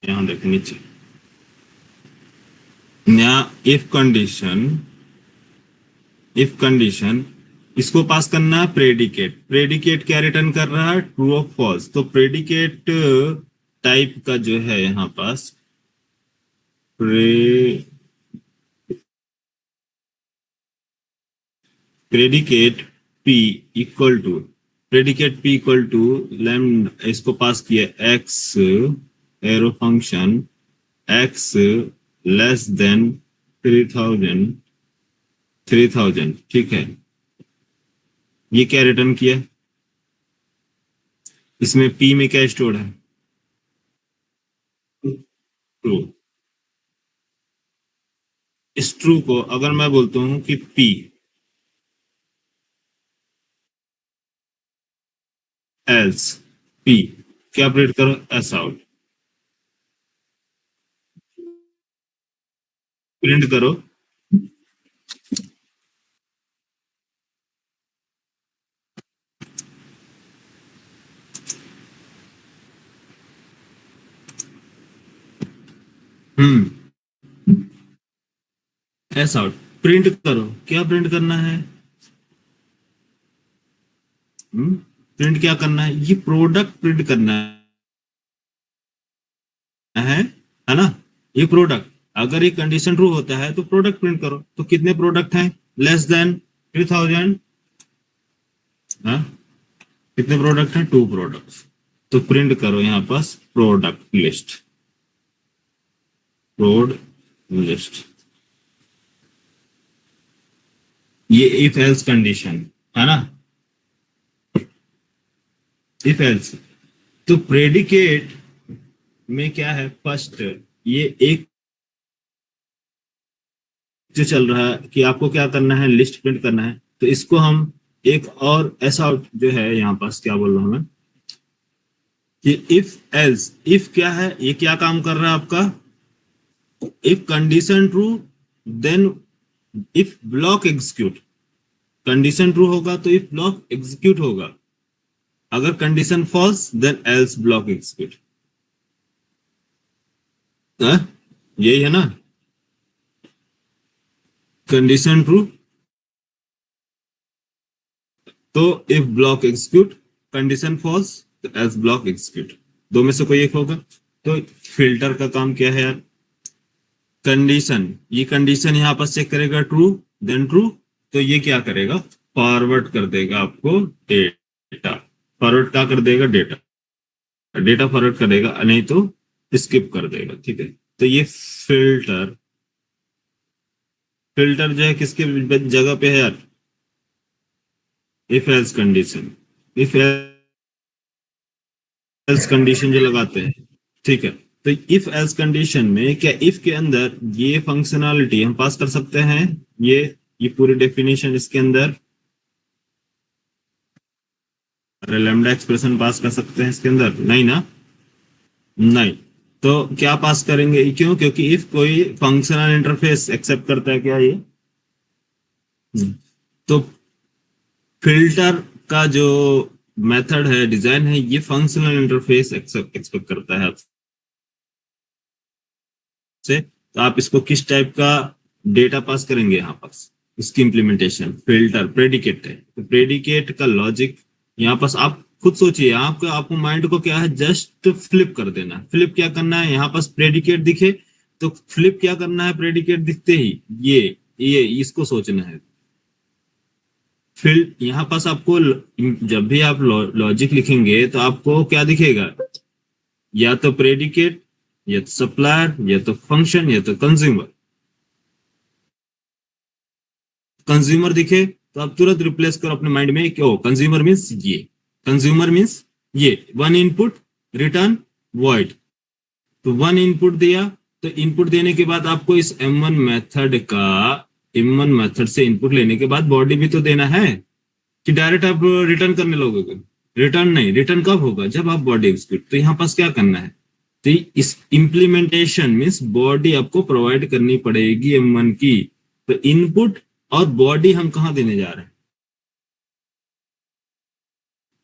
यहाँ देखो नीचे, नया इफ कंडीशन इसको पास करना है प्रेडिकेट। प्रेडिकेट क्या रिटर्न कर रहा है, ट्रू और फॉल्स। तो प्रेडिकेट टाइप का जो है यहाँ pass predicate p equal to, predicate p equal to lambda, इसको पास किया x arrow function x less than 3000, ठीक है। ये क्या रिटर्न किया, इसमें p में क्या स्टोर है, ट्रू। इस ट्रू को अगर मैं बोलता हूं कि p एल्स p, क्या प्रिंट करो, एस आउट, प्रिंट करो एस आउट, प्रिंट करो, क्या प्रिंट करना है, प्रिंट क्या करना है, ये प्रोडक्ट प्रिंट करना है ना, ये प्रोडक्ट। अगर ये कंडीशन ट्रू होता है तो प्रोडक्ट प्रिंट करो, तो कितने प्रोडक्ट हैं, लेस देन 3000, हाँ कितने प्रोडक्ट हैं, 2 प्रोडक्ट्स। तो प्रिंट करो यहाँ पास प्रोडक्ट लिस्ट, प्रोड लिस्ट। ये इफ एल्स कंडीशन है ना, इफ एल्स। तो प्रेडिकेट में क्या है, फर्स्ट ये एक जो चल रहा है कि आपको क्या करना है, लिस्ट प्रिंट करना है। तो इसको हम एक और ऐसा जो है यहाँ पास, क्या बोल रहा हूं मैं, कि इफ एल्स, इफ क्या है, ये क्या काम कर रहा है आपका, if condition true then if block execute, condition true होगा तो इफ ब्लॉक एग्जीक्यूट होगा, अगर condition false then else block execute, यही है ना, कंडीशन ट्रू तो if block execute, condition false तो एल्स ब्लॉक एग्जीक्यूट, दो में से कोई एक होगा। तो फिल्टर का काम क्या है यार, कंडीशन, ये कंडीशन यहाँ पर चेक करेगा ट्रू देन ट्रू, तो ये क्या करेगा, फॉरवर्ड कर देगा आपको डेटा, फॉरवर्ड क्या कर देगा, डेटा फॉरवर्ड कर देगा, नहीं तो स्किप कर देगा, ठीक है। तो ये फिल्टर जो है किसके जगह पे है यार, if else condition, if else condition जो लगाते हैं, ठीक है। तो इफ एल्स कंडीशन में क्या, इफ के अंदर ये फंक्शनैलिटी हम पास कर सकते हैं, ये पूरी डेफिनेशन इसके अंदर, अरे लैम्डा एक्सप्रेशन पास कर सकते हैं इसके अंदर, नहीं ना, नहीं। तो क्या पास करेंगे, क्यों, क्योंकि इफ कोई फंक्शनल इंटरफेस एक्सेप्ट करता है, क्या ये, तो फिल्टर का जो मेथड है, डिजाइन है, ये फंक्शनल इंटरफेस एक्सपेक्ट करता है आपसे। तो आप इसको किस टाइप का डेटा पास करेंगे, यहाँ पास इसकी इंप्लीमेंटेशन, फिल्टर प्रेडिकेट है, तो प्रेडिकेट का लॉजिक यहाँ पास आप खुद सोचिए, आपको माइंड को क्या है, जस्ट फ्लिप कर देना। फ्लिप क्या करना है, यहाँ पास प्रेडिकेट दिखे तो फ्लिप क्या करना है, प्रेडिकेट दिखते ही ये इसको सोचना है। फिर यहाँ पास आपको जब भी आप लॉजिक लिखेंगे तो आपको क्या दिखेगा, या तो प्रेडिकेट, या तो सप्लायर, या तो फंक्शन, या तो कंज्यूमर। कंज्यूमर दिखे तो आप तुरंत रिप्लेस करो अपने माइंड में, क्यों कंज्यूमर मीन्स ये, कंज्यूमर मीन्स ये वन इनपुट रिटर्न वॉइड। तो वन इनपुट दिया, तो इनपुट देने के बाद आपको इस M1 मेथड से इनपुट लेने के बाद बॉडी भी तो देना है, कि डायरेक्ट आप रिटर्न करने लोगे? रिटर्न नहीं, रिटर्न कब होगा, जब आप बॉडी एग्जीक्यूट। तो यहाँ पास क्या करना है, तो इस इम्प्लीमेंटेशन मीन्स बॉडी आपको प्रोवाइड करनी पड़ेगी M1 की। तो इनपुट और बॉडी हम कहाँ देने जा रहे हैं,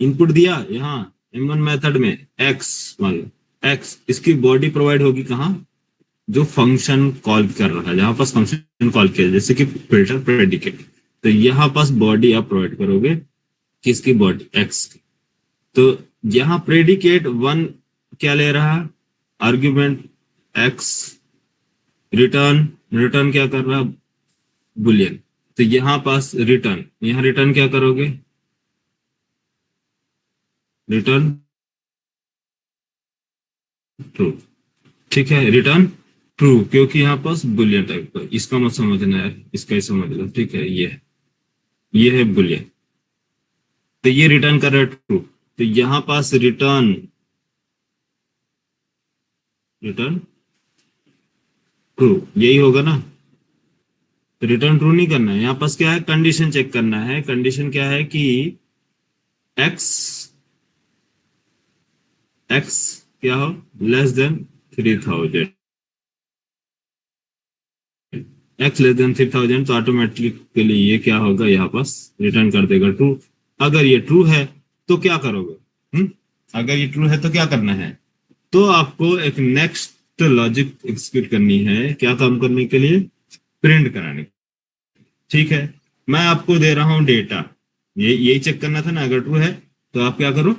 इनपुट दिया यहाँ M1 मेथड में x, मान लो x, इसकी बॉडी प्रोवाइड होगी कहाँ, जो फंक्शन कॉल कर रहा है, जहां पास फंक्शन कॉल किया जैसे कि फिल्टर प्रेडिकेट। तो यहाँ पास बॉडी आप प्रोवाइड करोगे किसकी, बॉडी x की। तो यहाँ प्रेडिकेट वन क्या ले रहा है, आर्ग्यूमेंट x, रिटर्न क्या कर रहा है, बुलियन। तो यहाँ पास रिटर्न, यहाँ रिटर्न क्या करोगे, रिटर्न ट्रू। ठीक है, रिटर्न ट्रू, क्योंकि यहाँ पास बुलियन टाइप का, इसका मत समझना है, इसका ही समझ लो। ठीक है, ये है बुलियन, तो ये रिटर्न कर रहा है ट्रू। तो यहाँ पास रिटर्न ट्रू यही होगा ना। तो रिटर्न ट्रू नहीं करना है, यहाँ पास क्या है, कंडीशन चेक करना है। कंडीशन क्या है कि x क्या हो, less than 3000, x less than 3000, तो ऑटोमेटिकली ये क्या होगा, यहाँ पास रिटर्न कर देगा ट्रू। अगर ये ट्रू है तो क्या करोगे, अगर ये ट्रू है तो क्या करना है, तो आपको एक नेक्स्ट लॉजिक एग्जीक्यूट करनी है। क्या काम करने के लिए, प्रिंट कराने। ठीक है, मैं आपको दे रहा हूं डेटा, यही चेक करना था ना, अगर ट्रू है तो आप क्या करो,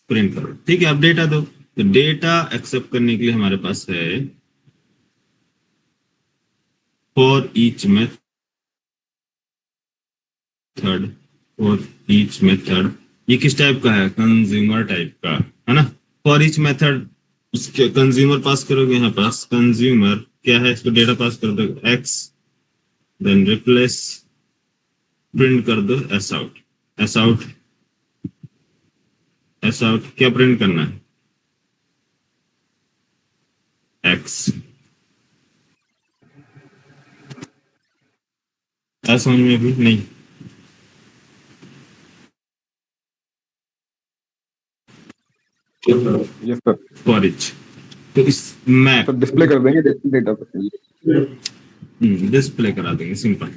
प्रिंट करो। ठीक है, आप डेटा दो। तो डेटा एक्सेप्ट करने के लिए हमारे पास है फॉर ईच मेथड, ये किस टाइप का है, कंज्यूमर टाइप का है ना। फॉर ईच मेथड उसके कंज्यूमर पास करोगे, यहाँ पास कंज्यूमर क्या है, इसको डेटा पास कर दो x, देन रिप्लेस, प्रिंट कर दो एस आउट क्या प्रिंट करना है, x। समझ में भी नहीं, यस सर। फॉर ईच, तो इस मैप सर डिस्प्ले कर देंगे डेटा पर, डिस्प्ले करा देंगे, सिंपल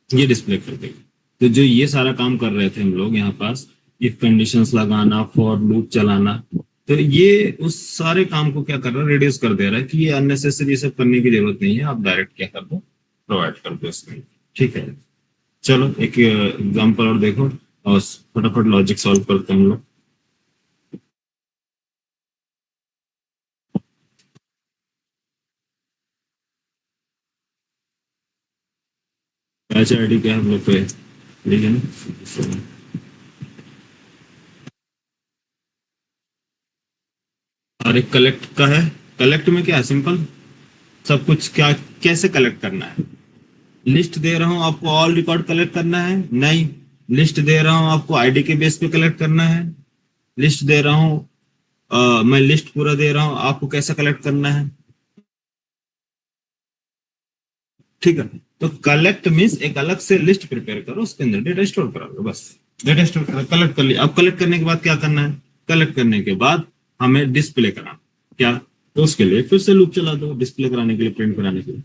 ये डिस्प्ले कर देंगे। तो जो ये सारा काम कर रहे थे हम लोग यहाँ पास, इफ कंडीशंस लगाना, फॉर लूप चलाना, तो ये उस सारे काम को क्या कर रहा है, रिड्यूस कर दे रहा है, कि ये अननेसेसरी सब करने की जरूरत नहीं है, आप डायरेक्ट क्या कर दो, प्रोवाइड कर दो इसमें। ठीक है, चलो एक एग्जांपल और देखो, और फटाफट लॉजिक सॉल्व करते हैं हम लोग। बैच आईडी क्या है हम लोग पे, ठीक है ना। और एक कलेक्ट का है, कलेक्ट में क्या है, सिंपल सब कुछ, क्या कैसे कलेक्ट करना है, लिस्ट दे रहा हूं आपको, ऑल रिकॉर्ड कलेक्ट करना है, नहीं लिस्ट दे रहा हूं आपको, आईडी के बेस पे कलेक्ट करना है, लिस्ट दे रहा हूं, मैं लिस्ट पूरा दे रहा हूं, आपको कैसे कलेक्ट करना है। ठीक है, तो कलेक्ट मीन्स एक अलग से लिस्ट प्रिपेयर करो, उसके अंदर डेटा स्टोर करो, बस डेटा स्टोर करो, कलेक्ट कर लिया। अब कलेक्ट करने के बाद क्या करना है, कलेक्ट करने के बाद हमें डिस्प्ले कराना, क्या, तो उसके लिए फिर से लूप चला दो, डिस्प्ले कराने के लिए, प्रिंट कराने के लिए।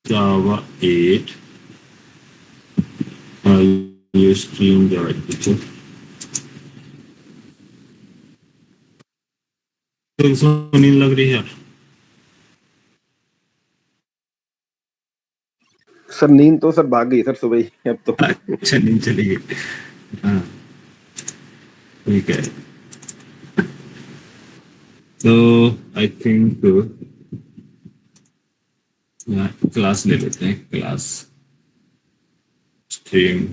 Java 8 ये स्ट्रीम Java 8 picture, तो इसमें नींद लग रही है यार, सर नींद तो सर भाग गई सर सुबह ही, अब तो अच्छा नींद चली गई, हाँ ठीक है। तो आई थिंक क्लास ले लेते हैं, क्लास स्ट्रीम।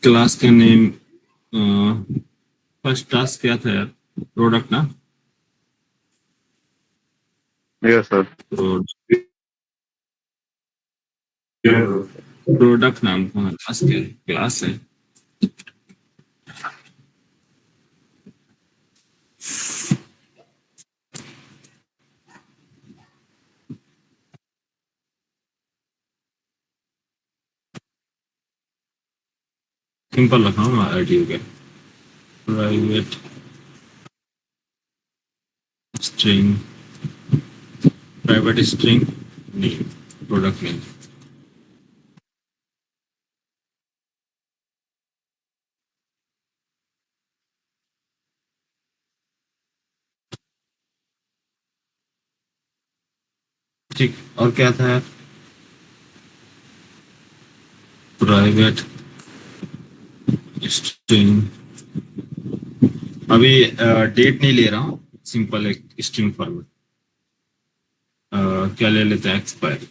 क्लास का नेम फर्स्ट टास्क क्या था यार? प्रोडक्ट ना? Yes sir. प्रोडक्ट नाम का क्लास क्या है? क्लास है। सिंपल रखा हूँ आईडी हो गया। Private string, private string name, product name. ठीक, और क्या था यार? Private string. अभी डेट नहीं ले रहा हूँ, सिंपल एक स्ट्रिंग फॉर्मेट। क्या ले लेते हैं? Expire.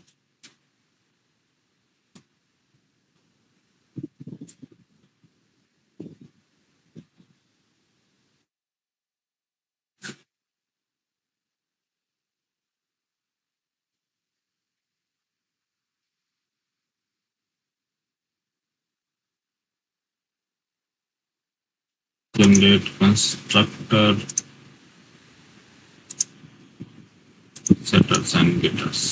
Generate constructor setters and getters.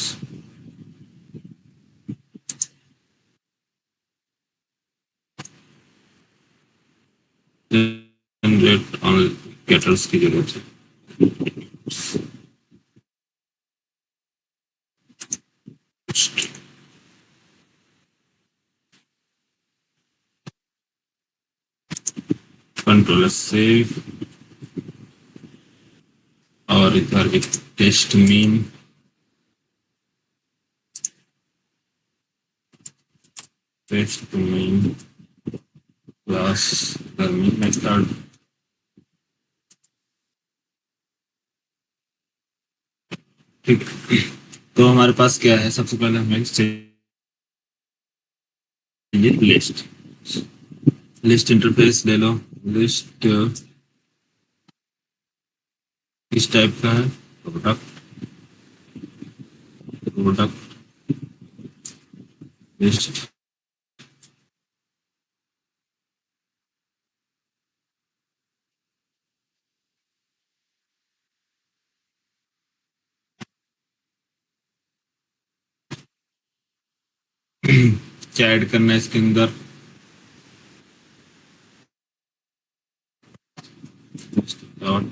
Generate on getters की जरूरत है। कंट्रोल सेव, और इधर एक test mean, test mean plus mean method. ठीक, तो हमारे पास क्या है? सबसे पहले हमें चाहिए लिस्ट। लिस्ट इंटरफेस ले लो। लिस्ट किस टाइप का है? Product, product list. क्या ऐड करना है इसके अंदर? डॉट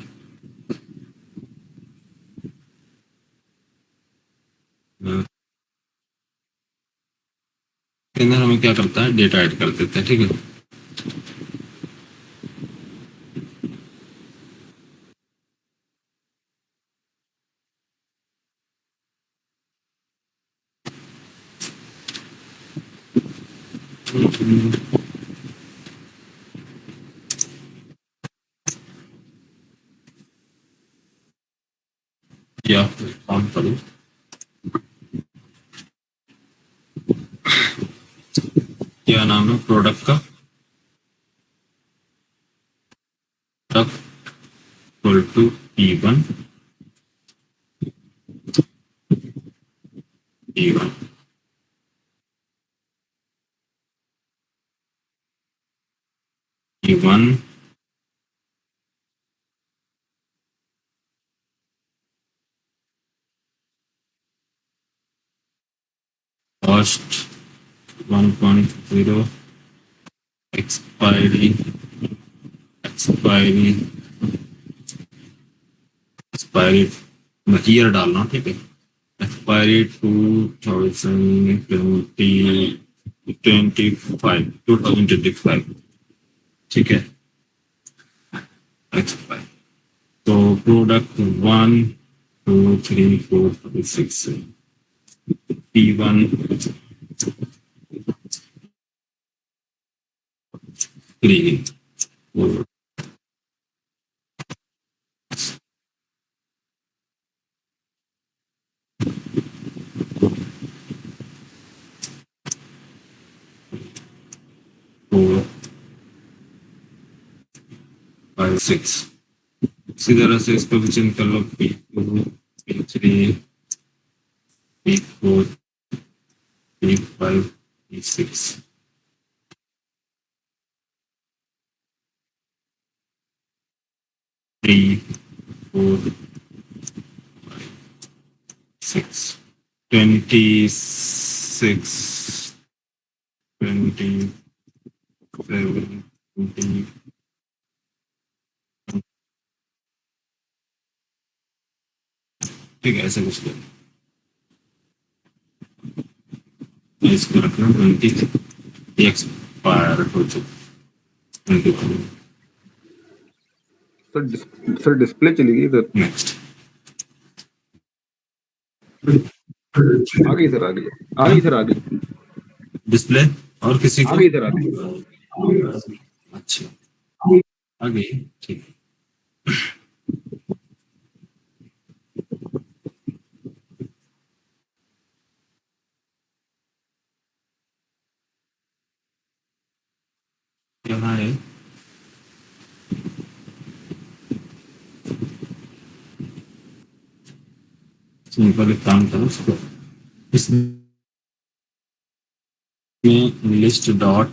के अंदर हमें क्या करता है? डेटा ऐड कर देते हैं। ठीक है, या काम करो। क्या नाम है प्रोडक्ट का? Product equal to P1, P1, P1 cost 1.0, expiry, expiry, expiry year डालना। ठीक है, एक्सपायरी 2025। ठीक है, एक्सपायर। तो प्रोडक्ट 1 2 3 4 5 6 P1 3 4 5 6। इसी तरह से इसको भी चेंज कर लो, P2 P3 P4 P5 P6। 3 4 6 26 27 20। ठीक है, ऐसा कुछ करो। इसको रखना 20 एक्सपायर हो चुका 21। सर डिस्प्ले चली गई सर। नेक्स्ट आ गई सर, आ गई, आ गई सर, आ गई, डिस्प्ले और किसी आ को? गई सर, आ गई। अच्छा, आ गई, ठीक है। यहाँ है सिंपल, एक काम करो उसको, इसमें लिस्ट डॉट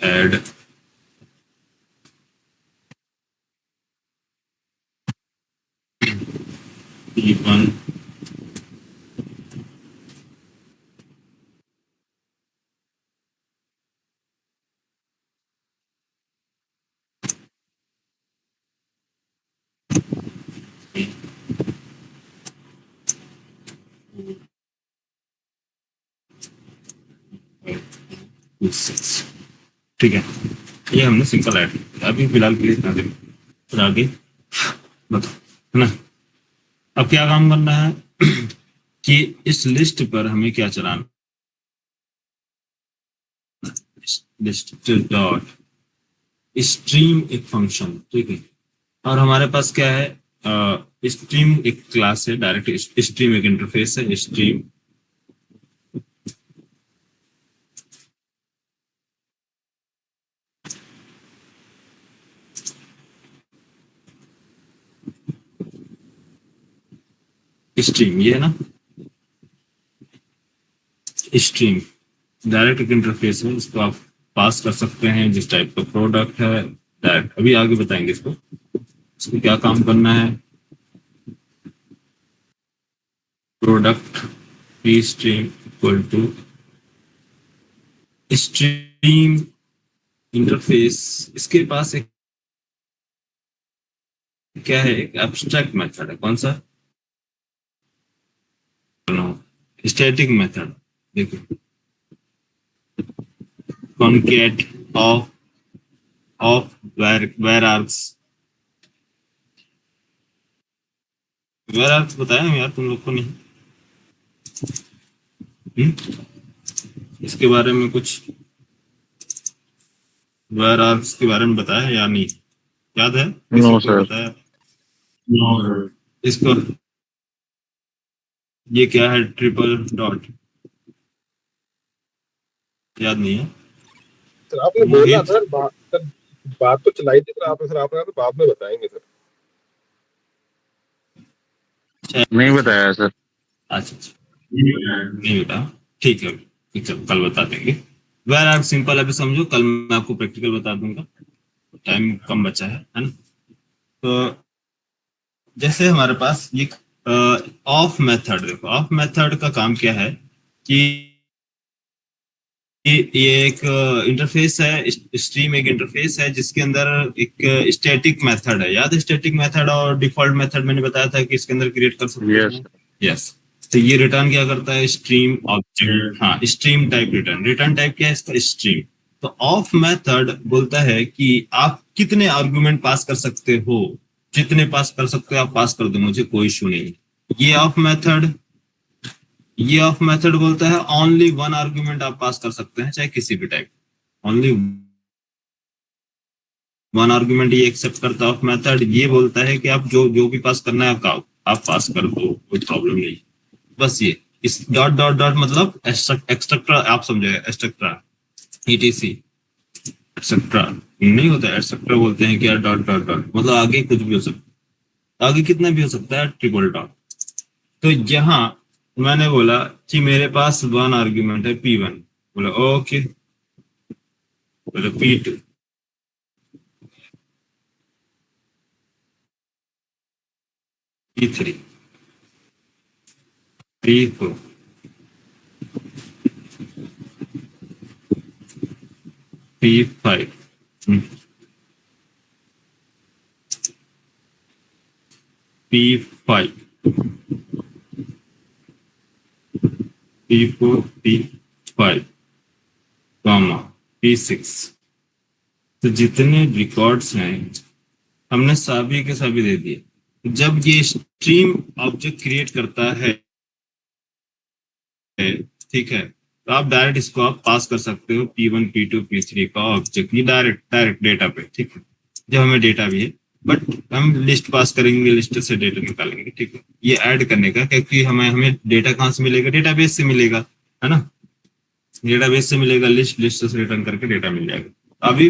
ऐड P1 6। ठीक है, ये हमने सिंपल ऐड किया। अभी फिलहाल के लिए इतना दें, फिर आगे बताओ, है ना। अब क्या काम करना है कि इस लिस्ट पर हमें क्या चलाना, लिस्ट डॉट स्ट्रीम एक फंक्शन, ठीक है। और हमारे पास क्या है, स्ट्रीम एक क्लास है, डायरेक्ट स्ट्रीम एक इंटरफेस है, स्ट्रीम स्ट्रीम, ये है ना स्ट्रीम, डायरेक्ट एक इंटरफेस है, इसको आप पास कर सकते हैं जिस टाइप का प्रोडक्ट है डायरेक्ट। अभी आगे बताएंगे इसको क्या काम करना है। Product P stream equal to stream interface. इसके पास एक क्या है, एक एब्स्ट्रैक्ट मेथड है। कौन सा? Static method. देखो, concat of var args. Var args बताया यार तुम लोग को नहीं? इसके बारे में कुछ वेर आर्क्स के बारे में बताया या नहीं, याद है? No sir. बताया? नो। इसको ये क्या है, ट्रिपल डॉट, याद नहीं है? सर आपने बोला सर, बात तो चलाई थी सर आपने, तो बाद में बताएंगे सर। नहीं बताया सर। अच्छा, नहीं बेटा, ठीक है, चलो कल बता देंगे। वेर आर्क सिंपल अभी समझो, कल मैं आपको प्रैक्टिकल बता दूंगा, टाइम कम बचा है ना। तो जैसे हमारे पास ये ऑफ मेथड, देखो ऑफ मेथड का काम क्या है कि ये एक इंटरफेस है, स्ट्रीम एक इंटरफेस है जिसके अंदर एक स्टैटिक मेथड है। याद है स्टैटिक मेथड और डिफॉल्ट मेथड मैंने बताया था कि इसके अंदर क्रिएट कर सकते यस हैं। यस, तो ये रिटर्न क्या करता है, स्ट्रीम ऑब्जेक्ट। हाँ, स्ट्रीम टाइप रिटर्न टाइप क्या है इसका, स्ट्रीम। तो ऑफ मेथड बोलता है कि आप कितने आर्गुमेंट पास कर सकते हो, जितने पास कर सकते हो आप पास कर दो, मुझे कोई इशू नहीं। ये ऑफ मेथड बोलता है ओनली वन आर्गुमेंट आप पास कर सकते हैं, चाहे किसी भी टाइप, ओनली वन आर्गुमेंट ये एक्सेप्ट करता है। ऑफ मेथड ये बोलता है कि आप जो जो भी पास करना है आप पास कर दो, कोई प्रॉब्लम नहीं। बस ये इस डॉट डॉट डॉट मतलब एक्सट्रा आप समझे एक्सट्रा etc एक्सेट्रा नहीं होता एक्सेट्रा बोलते हैं कि यार डॉट डॉट डॉट मतलब आगे कुछ भी हो सकता है आगे कितना भी हो सकता है ट्रिपल डॉट। तो यहाँ मैंने बोला कि मेरे पास वन आर्ग्यूमेंट है p1 बोला ओके बोला p2 p3 p4 p5 p5 p4 p5 comma p6। तो जितने रिकॉर्ड्स हैं हमने सभी के सभी दे दिए। जब ये स्ट्रीम ऑब्जेक्ट क्रिएट करता है ठीक है तो आप डायरेक्ट इसको आप पास कर सकते हो p1 p2 p3 का ऑब्जेक्ट ये डायरेक्ट डायरेक्ट डेटा पे ठीक है। जब हमें डेटा भी है बट हम लिस्ट पास करेंगे लिस्ट से डेटा निकालेंगे ठीक है। ये ऐड करने का क्योंकि हमें डेटा कहाँ से मिलेगा डेटाबेस से मिलेगा है ना। डेटाबेस से मिलेगा लिस्ट लिस्ट से रिटर्न करके डेटा मिल जाएगा। अभी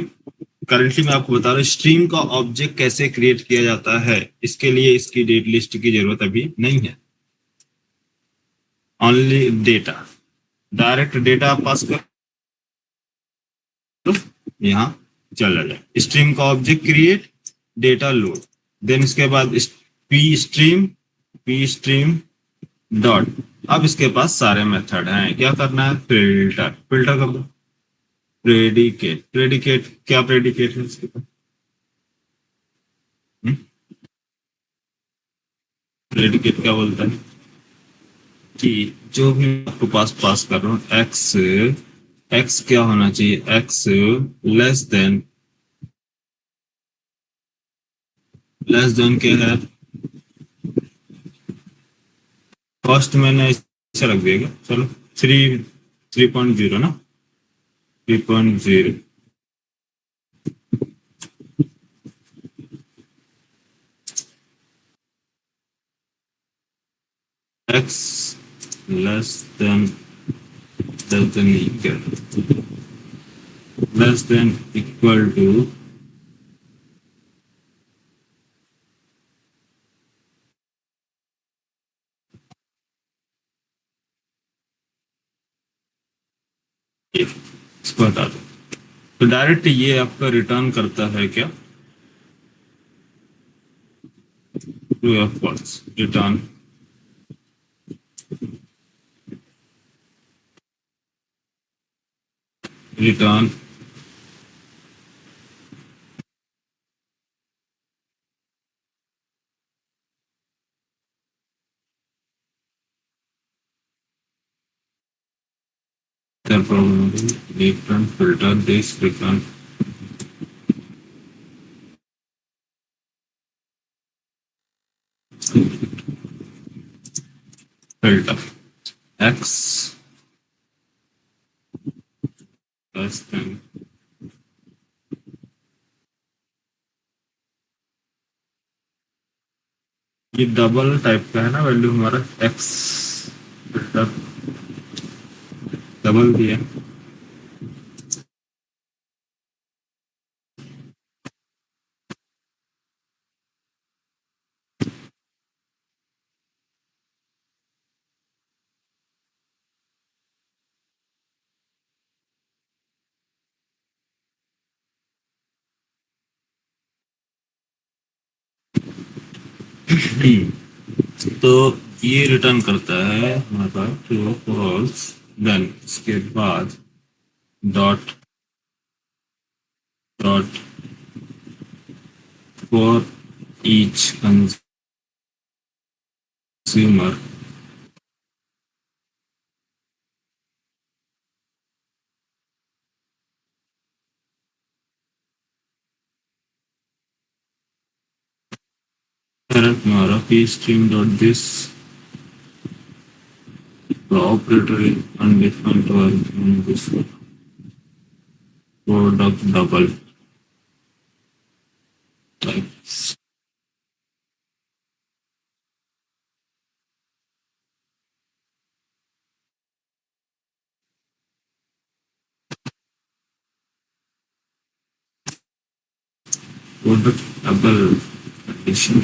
करंटली मैं आपको बता रहा हूँ स्ट्रीम का ऑब्जेक्ट कैसे क्रिएट किया जाता है इसके लिए इसकी डेट लिस्ट की जरूरत अभी नहीं है। ओनली डेटा डायरेक्ट डेटा आप पास कर यहाँ चला जाए स्ट्रीम का object create data load then इसके बाद पी स्ट्रीम डॉट। अब इसके पास सारे मेथड हैं क्या करना है फिल्टर फिल्टर कर दो प्रेडिकेट प्रेडिकेट क्या प्रेडिकेट है इसके पास प्रेडिकेट क्या बोलता है कि जो भी आपके पास पास कर रहा हूँ एक्स एक्स क्या होना चाहिए एक्स लेस देन क्या है फर्स्ट मैंने ऐसा रख दिया चलो 3.0 ना 3.0 x less than equal to इसको हटा दो। तो डायरेक्ट ये आपका रिटर्न करता है क्या ट्रू या false return return return filter this return filter x less than ये डबल टाइप का है ना वैल्यू हमारा x फिल्टर डबल दिया तो ये रिटर्न करता है हमारा ट्रू फॉल्स देन इसके बाद dot dot for each consumer हमारा P stream dot this operator is undefined variable this product double types product double addition,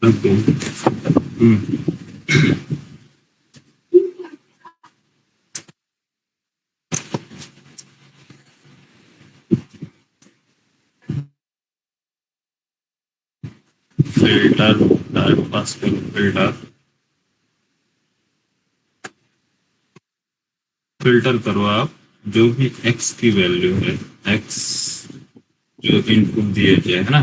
okay. Filter direct pass करो, फिल्टर करो आप जो भी x की वैल्यू है, x जो इनपुट दिए गए है ना,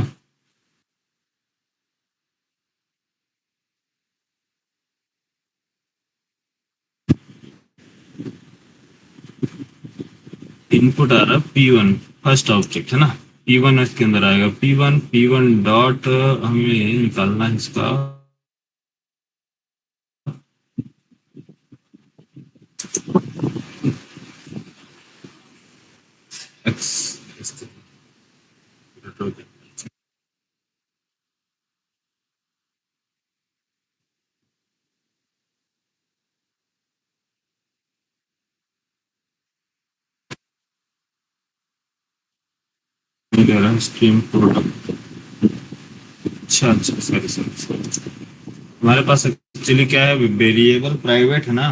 इनपुट आ रहा p1 फर्स्ट ऑब्जेक्ट है ना, p1 इसके अंदर आएगा, p1 डॉट हमें निकालना है इसका x, स्ट्रीम प्रोडक्ट, अच्छा सॉरी हमारे पास एक्चुअली क्या है, वेरिएबल प्राइवेट है ना,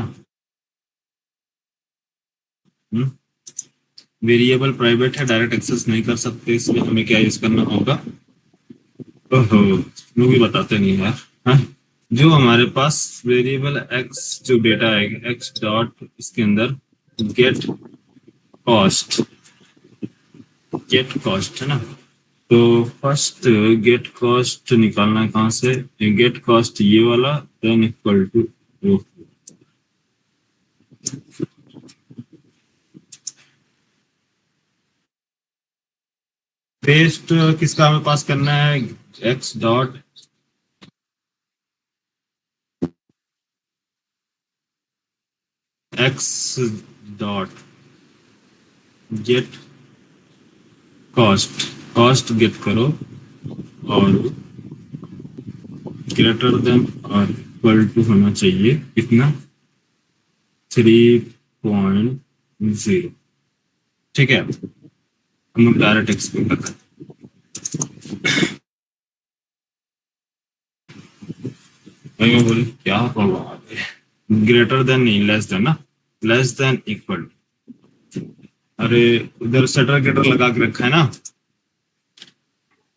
वेरिएबल प्राइवेट है, डायरेक्ट एक्सेस नहीं कर सकते, इसलिए हमें क्या यूज करना होगा, ओहो वो भी बताते नहीं यार। हाँ, जो हमारे पास वेरिएबल x जो डेटा आएगा x डॉट इसके अंदर गेट कॉस्ट है ना, तो फर्स्ट गेट कॉस्ट निकालना है कहाँ से, गेट कॉस्ट ये वाला, देन इक्वल टू पेस्ट किसका हमें पास करना है, x dot get cost get करो और ग्रेटर देन और इक्वल टू होना चाहिए कितना 3.0, ठीक है। हम लोग डायरेक्ट एक्सप्लेन करते हैं, मैं बोली क्या प्रॉब्लम आ गई, ग्रेटर देन नहीं लेस देन ना, लेस देन इक्वल, अरे इधर सेटर गेटर लगा के रखा है ना,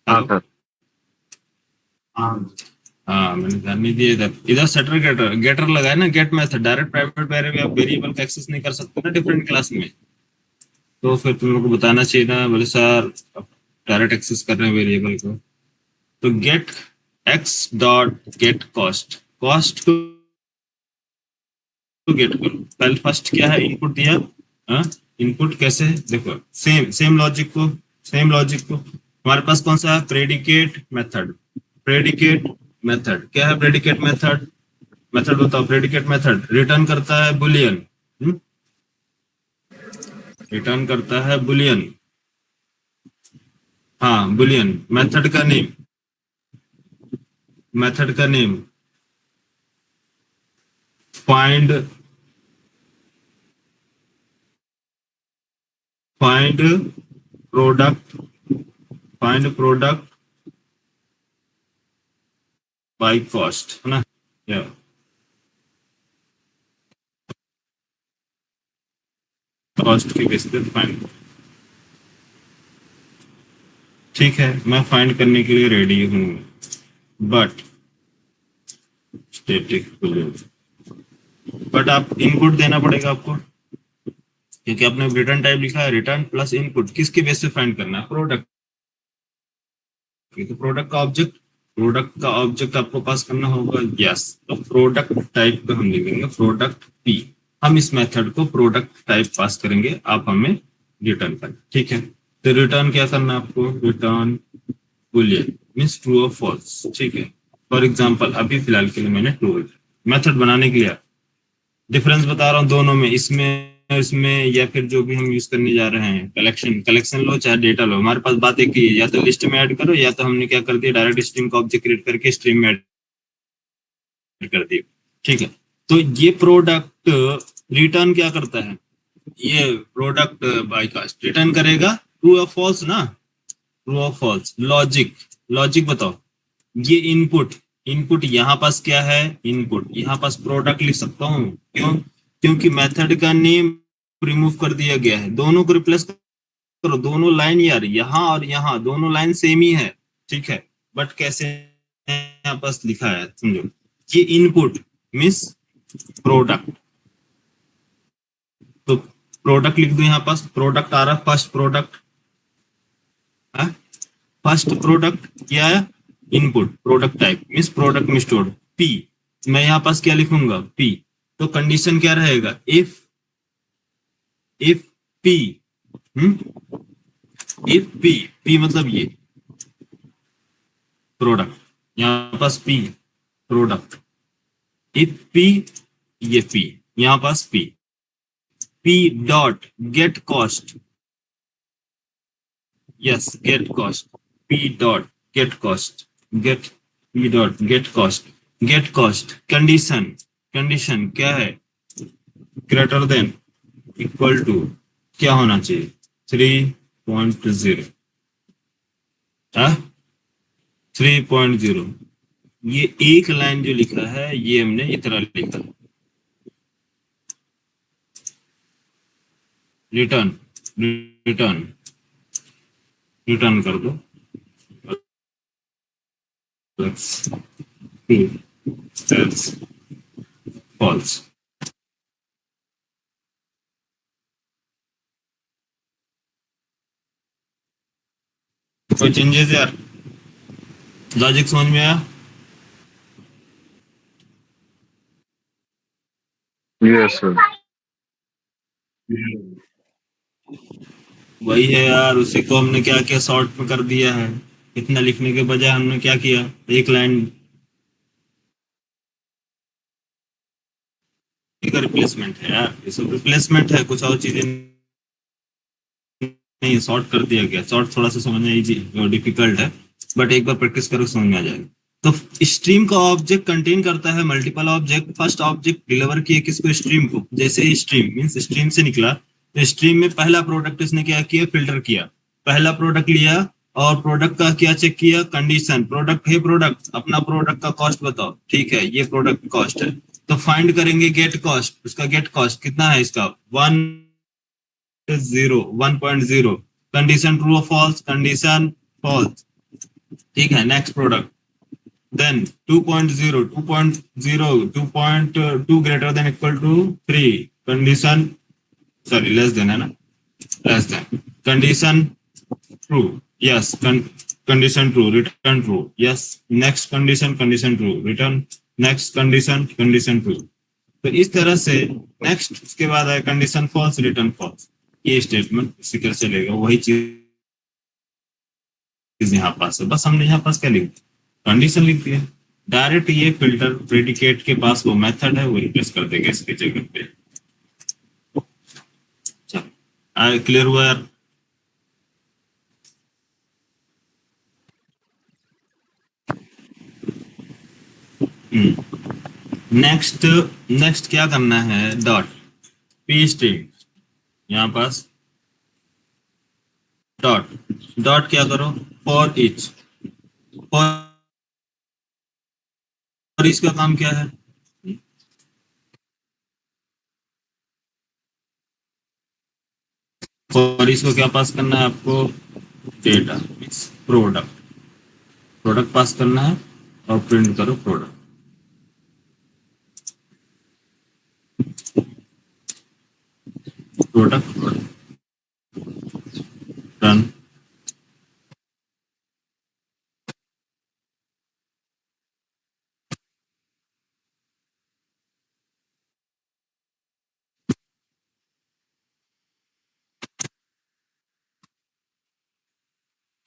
हाँ सर, हाँ मैंने ध्यान नहीं दिया, इधर सेटर गेटर गेटर लगा है ना, get method, direct private variable का एक्सेस नहीं कर सकते ना डिफरेंट क्लास में, तो फिर तुम लोग को बताना चाहिए ना, बोले सर डायरेक्ट एक्सेस कर रहे हैं वेरिएबल को, तो get x dot get cost को गेट करो, पहले फर्स्ट क्या है इनपुट दिया, इनपुट कैसे देखो, सेम लॉजिक को हमारे पास कौन सा है, प्रेडिकेट मेथड क्या है, प्रेडिकेट मेथड बताओ, प्रेडिकेट मेथड रिटर्न करता है बुलियन, रिटर्न करता है बुलियन, हाँ बुलियन, मेथड का name find product by cost है ना, या कॉस्ट के बेस पे फाइंड, ठीक है मैं फाइंड करने के लिए रेडी हूँ, बट स्टैटिक बट आप इनपुट देना पड़ेगा आपको, क्योंकि आपने रिटर्न टाइप लिखा है, रिटर्न प्लस इनपुट किसके बेस पे फाइंड करना है, प्रोडक्ट, तो प्रोडक्ट का ऑब्जेक्ट आपको पास करना होगा, यस, तो प्रोडक्ट टाइप पे हम लिखेंगे प्रोडक्ट पी, हम इस मेथड को प्रोडक्ट टाइप पास करेंगे, आप हमें रिटर्न करें, ठीक है। तो रिटर्न क्या करना है आपको, रिटर्न बुलियन मीन्स ट्रू और फॉल्स, ठीक है। फॉर एग्जांपल अभी फिलहाल के लिए मैंने ट्रू मेथड बनाने के लिए डिफरेंस बता रहा हूँ दोनों में, इसमें या फिर जो भी हम यूज करने जा रहे हैं, कलेक्शन लो चाहे डेटा लो, हमारे पास बात एक ही है, या तो लिस्ट में ऐड करो, या तो हमने क्या कर दिया डायरेक्ट स्ट्रीम का ऑब्जेक्ट क्रिएट करके स्ट्रीम में ऐड कर दी, ठीक है। तो ये प्रोडक्ट रिटर्न क्या करता है, ये प्रोडक्ट बाय कास्ट रिटर्न करेगा ट्रू और फॉल्स ना, ट्रू और फॉल्स। लॉजिक, लॉजिक बताओ, ये इनपुट, इनपुट यहाँ पास क्या है, इनपुट यहाँ पास प्रोडक्ट लिख सकता हूँ, क्यों, क्योंकि मेथड का नेम रिमूव कर दिया गया है। दोनों को रिप्लेस करो, दोनों लाइन यार, यहाँ और यहाँ दोनों लाइन सेम ही है, ठीक है, बट कैसे यहाँ पास लिखा है समझो, ये इनपुट मीन्स प्रोडक्ट, तो प्रोडक्ट लिख दो यहाँ पास, प्रोडक्ट आ रहा, फर्स्ट प्रोडक्ट, फर्स्ट प्रोडक्ट क्या है, input, product type means product में स्टोर्ड, पी, मैं यहाँ पास क्या लिखूंगा, पी, तो कंडीशन क्या रहेगा, if P, if P, P मतलब ये प्रोडक्ट, यहाँ pass P product, if P, ये पी, यहाँ pass P, P dot get cost, yes get cost, P dot get cost, get, P dot get cost, get cost, condition, condition क्या है, greater than equal to क्या होना चाहिए, 3.0, 3.0, ये एक line जो लिखा है ये हमने इतना लिखा, रिटर्न, रिटर्न, रिटर्न कर दो, फॉल्स। कोई चेंजेस यार, लॉजिक समझ में आया? Yes sir. वही है यार, उसी को हमने क्या किया, शॉर्ट में कर दिया है, इतना लिखने के बजाय हमने क्या किया, एक लाइन का रिप्लेसमेंट है यार, ये सब रिप्लेसमेंट है, कुछ और चीजें नहीं, शॉर्ट कर दिया गया, शॉर्ट थोड़ा सा समझना इजी डिफिकल्ट है, बट एक बार प्रैक्टिस करो समझ में आ जाएगा। तो स्ट्रीम का ऑब्जेक्ट कंटेन करता है multiple object, first object deliver किए किसको, स्ट्रीम को, जैसे स्ट्रीम मीन्स स्ट्रीम से निकला, तो स्ट्रीम में पहला प्रोडक्ट इसने क्या किया, फिल्टर किया, पहला प्रोडक्ट लिया और प्रोडक्ट का क्या चेक किया, कंडीशन, प्रोडक्ट है, प्रोडक्ट अपना प्रोडक्ट का कॉस्ट बताओ, ठीक है ये प्रोडक्ट कॉस्ट है, तो फाइंड करेंगे गेट कॉस्ट, उसका गेट कॉस्ट कितना है इसका, 1.0, कंडीशन ट्रू और फॉल्स, कंडीशन फॉल्स, ठीक है, next product, then 2.0, 2.2 greater than equal to 3, condition, sorry less than है ना, less than, condition true, yes, condition true, return true, yes, next condition, condition true, return, next condition, condition true, तो इस तरह से next, उसके बाद है condition false, return false, ये स्टेटमेंट इसी तरह चलेगा, वही चीज यहाँ पास है, बस हमने यहाँ पास क्या लिख दिया, कंडीशन लिख दिया, डायरेक्ट ये फिल्टर प्रेडिकेट के पास वो मेथड है वो रिप्लेस कर देगा इसके जगह पे। चलो क्लियर हुआ यार? नेक्स्ट, नेक्स्ट क्या करना है, डॉट पी स्ट्रिंग, यहाँ पास डॉट, डॉट क्या करो, फॉर ईच, फॉर इसका काम क्या है, फॉर इसको क्या पास करना है आपको, डेटा मीन्स प्रोडक्ट, प्रोडक्ट पास करना है और प्रिंट करो प्रोडक्ट, प्रोडक्ट, रन,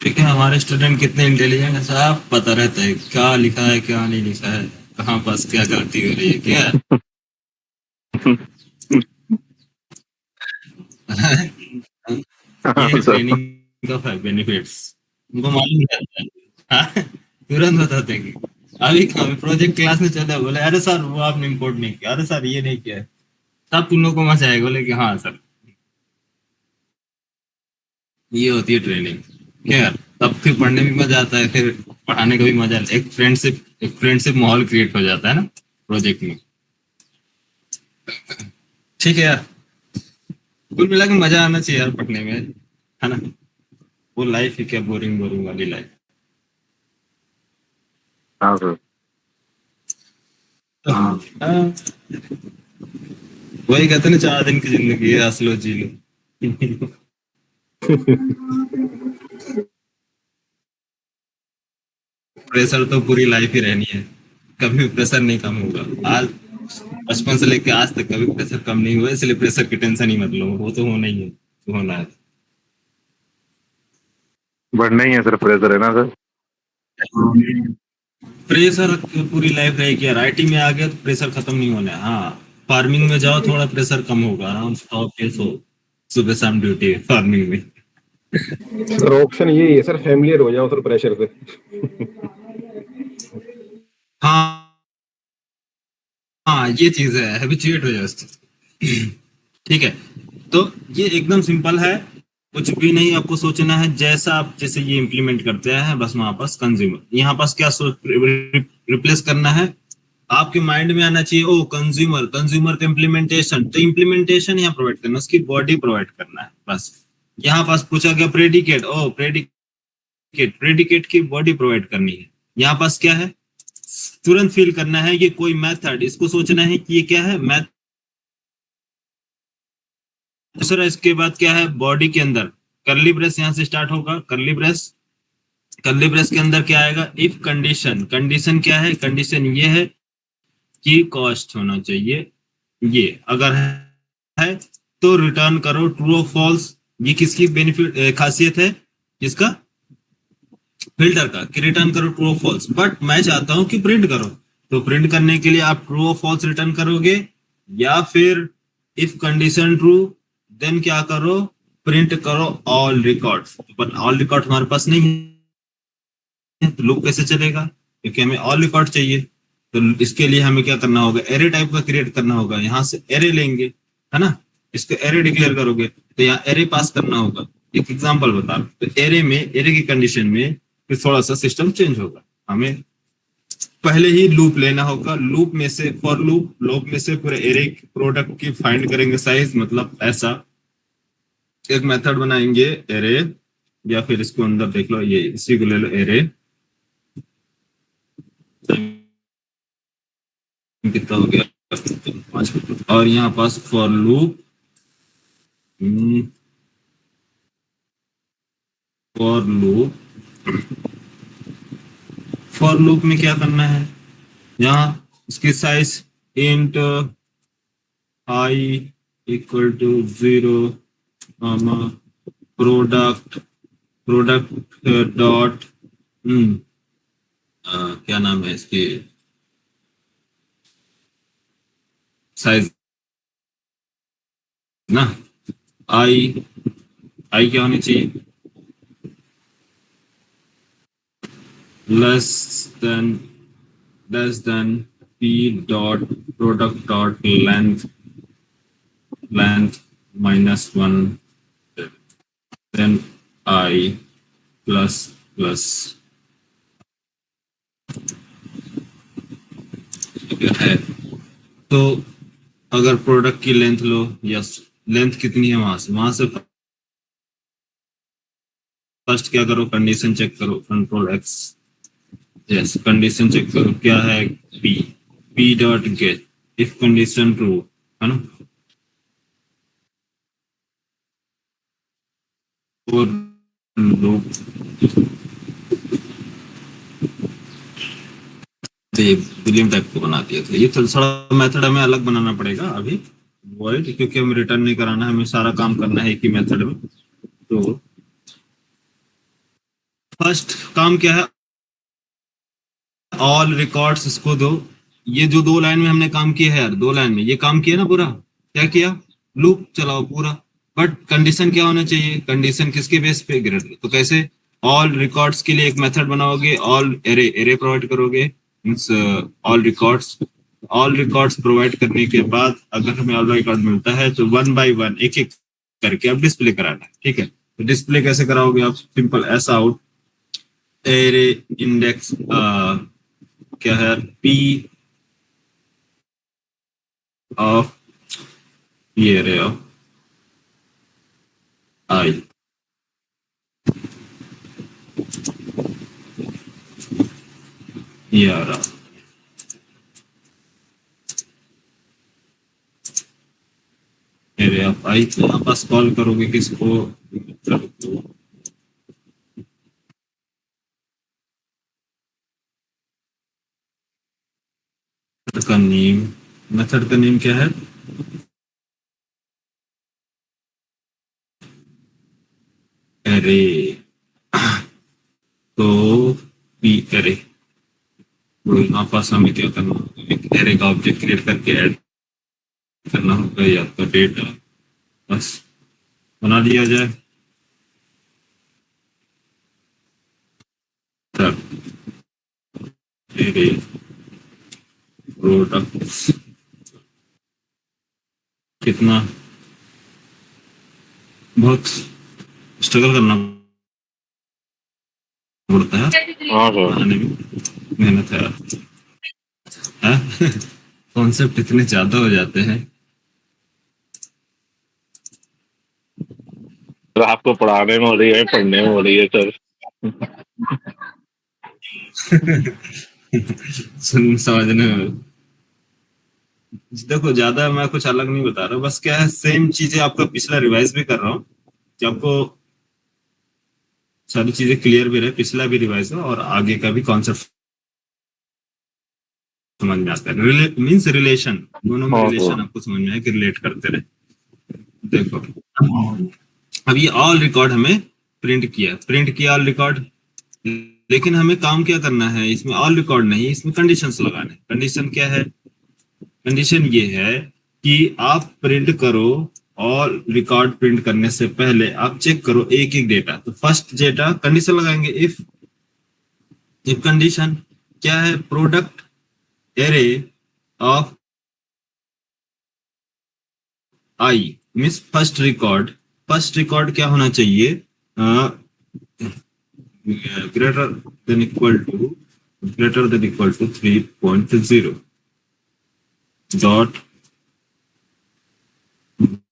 ठीक है। हमारे स्टूडेंट कितने इंटेलिजेंट है साहब, पता रहता है क्या लिखा है क्या नहीं लिखा है, कहाँ पास क्या गलती हो रही है क्या ये सर ट्रेनिंग का बेनिफिट्स उनको मालूम रहता है, हाँ, तुरंत बताते हैं अभी प्रोजेक्ट क्लास में चला, बोले अरे सर वो आपने इम्पोर्ट नहीं किया, अरे सर ये नहीं किया है। तब तुम लोग को मजा आएगा, बोले कि हाँ सर ये होती है ट्रेनिंग। क्या यार, तब फिर पढ़ने में मजा आता है, फिर पढ़ाने का भी मजा आता है। एक फ्रेंडशिप माहौल क्रिएट हो जाता है ना प्रोजेक्ट में। ठीक है यार, कुल मिला के मजा आना चाहिए यार पढ़ने में, है ना। वो लाइफ ही क्या बोरिंग बोरिंग वाली लाइफ। हाँ सर। हाँ, वही कहते हैं ना, 4 दिन की जिंदगी है, हंस लो जी लो। प्रेशर तो पूरी लाइफ ही रहनी है, कभी प्रेशर नहीं कम होगा। आज बचपन से लेके आज तक कभी प्रेशर कम नहीं हुआ, इसलिए प्रेशर की टेंशन ही मत लो, वो तो होना ही है, तो होना है। बढ़ना ही है सर, प्रेशर है ना सर। प्रेशर पूरी लाइफ रहेगी यार। आईटी में आ गया तो प्रेशर खत्म नहीं होना है। हाँ, फार्मिंग में जाओ थोड़ा प्रेशर कम होगा, आराम से खाओ पियो सो, सुबह शाम ड्यूटी है फार्मिंग में। सर ऑप्शन यही है सर, फैमिलियर हो जाओ सर प्रेशर से। हाँ हाँ, ये चीज है, हैबिचुएट हो जाओ इस चीज से। ठीक है, तो ये एकदम सिंपल है, कुछ भी नहीं आपको सोचना है। जैसा आप जैसे ये इम्प्लीमेंट करते हैं, बस वहां पास कंज्यूमर, यहाँ पास क्या रिप्लेस करना है, आपके माइंड में आना चाहिए, ओ कंज्यूमर, कंज्यूमर का इम्प्लीमेंटेशन, तो इम्प्लीमेंटेशन यहाँ प्रोवाइड करना, उसकी बॉडी प्रोवाइड करना है बस। यहाँ पास पूछा गया प्रेडिकेट, ओ प्रेडिकेट, प्रेडिकेट की बॉडी प्रोवाइड करनी है। यहाँ पास क्या है, तुरंत फील करना है ये कोई मेथड, इसको सोचना है कि ये क्या है, मैथ। दूसरा इसके बाद क्या है, बॉडी के अंदर कर्ली ब्रेस यहाँ से स्टार्ट होगा, कर्ली ब्रेस, कर्ली ब्रेस के अंदर क्या आएगा, इफ कंडीशन, कंडीशन क्या है, कंडीशन ये है कि कॉस्ट होना चाहिए, ये अगर है तो रिटर्न करो ट्रू और फॉल्स। ये किसकी बेनिफिट खासियत है, इसका फिल्टर का, कि रिटर्न करो ट्रू और फॉल्स, बट मैं चाहता हूं कि प्रिंट करो। तो प्रिंट करने के लिए आप ट्रू और फॉल्स रिटर्न करोगे, या फिर इफ कंडीशन ट्रू देन क्या करो, प्रिंट करो ऑल रिकॉर्ड्स। पर ऑल रिकॉर्ड हमारे पास नहीं है, तो लूप कैसे चलेगा, क्योंकि हमें ऑल रिकॉर्ड चाहिए। तो इसके लिए हमें क्या करना होगा, एरे टाइप का क्रिएट करना होगा। यहाँ से एरे लेंगे, है ना, इसको एरे डिक्लेयर करोगे, तो यहाँ एरे पास करना होगा। एक एग्जांपल बता रहा हूं, तो एरे में, एरे की कंडीशन में फिर थोड़ा सा सिस्टम चेंज होगा। हमें पहले ही लूप लेना होगा, लूप में से फॉर लूप में से पूरे एरे प्रोडक्ट की फाइंड करेंगे साइज, मतलब ऐसा एक मेथड बनाएंगे एरे, या फिर इसको अंदर देख लो, ये इसी को ले लो एरे, कितना हो गया 5 और यहाँ pass for loop, for loop, for loop में क्या करना है, यहाँ इसकी size int I equal to 0, product, product dot, क्या नाम है इसकी, साइज ना, आई, आई क्या होनी चाहिए, less than p dot product dot length -1, then I plus है। तो अगर प्रोडक्ट की लेंथ लो, यस, लेंथ कितनी है, वहां से फर्स्ट क्या करो, कंडीशन चेक करो, control X, yes, condition check करो क्या है, p dot get, if condition true, है ना, और लूप बुलियन टाइप को बना दिया था। ये थोड़ा मेथड हमें अलग बनाना पड़ेगा अभी, वॉइड, क्योंकि हमें रिटर्न नहीं कराना है, हमें सारा काम करना है एक ही मेथड में। तो फर्स्ट काम क्या है, ऑल रिकॉर्ड्स इसको दो। ये जो 2 लाइन में हमने काम किया है यार, 2 लाइन में ये काम किया ना पूरा, क्या किया, लूप चलाओ पूरा, बट कंडीशन क्या होना चाहिए, कंडीशन किसके बेस पे, ग्रेटर। तो कैसे, ऑल रिकॉर्ड्स के लिए एक मेथड बनाओगे, ऑल एरे, एरे प्रोवाइड करोगे, मीन्स ऑल रिकॉर्ड्स प्रोवाइड करने के बाद अगर हमें ऑल रिकॉर्ड मिलता है तो वन बाय वन एक एक करके आप डिस्प्ले कराना है, ठीक है। तो डिस्प्ले कैसे कराओगे आप? सिंपल ऐसा आउट एरे इंडेक्स क्या है, पी ऑफ ये एरे ऑफ आई, ये आ रहा एरे ऑफ आई। तो यहाँ पास कॉल करोगे किसको? का नेम, मेथड का नेम क्या है? एरे, तो पी एरे। तो यहाँ पास हमें क्या करना होगा? एक एरे का ऑब्जेक्ट क्रिएट करके ऐड करना होगा या आपका डेटा, बस बना दिया जाए। एरे प्रोडक्ट्स कितना बहुत स्ट्रगल करना पड़ता है हाँ सर। बनाने में, मेहनत है। कॉन्सेप्ट इतने ज्यादा हो जाते हैं। सर आपको पढ़ाने में हो रही है, पढ़ने में हो रही है सर? सुन समझने में। देखो ज्यादा मैं कुछ अलग नहीं बता रहा हूँ, बस क्या है सेम चीजें आपका पिछला रिवाइज भी कर रहा हूँ कि आपको सारी चीजें क्लियर भी रहे, पिछला भी रिवाइज हो और आगे का भी कॉन्सेप्ट समझ में आता है। मीन्स रिलेशन, दोनों में रिलेशन आपको समझ में आए कि रिलेट करते रहे। देखो अब ये ऑल रिकॉर्ड हमें प्रिंट किया ऑल रिकॉर्ड, लेकिन हमें काम क्या करना है इसमें? ऑल रिकॉर्ड नहीं, इसमें कंडीशंस लगाने। कंडीशन क्या है? कंडीशन ये है कि आप प्रिंट करो, और रिकॉर्ड प्रिंट करने से पहले आप चेक करो एक एक डेटा। तो फर्स्ट डेटा कंडीशन लगाएंगे, इफ कंडीशन क्या है? Product array of I means first record क्या होना चाहिए? Greater than equal to 3.0 dot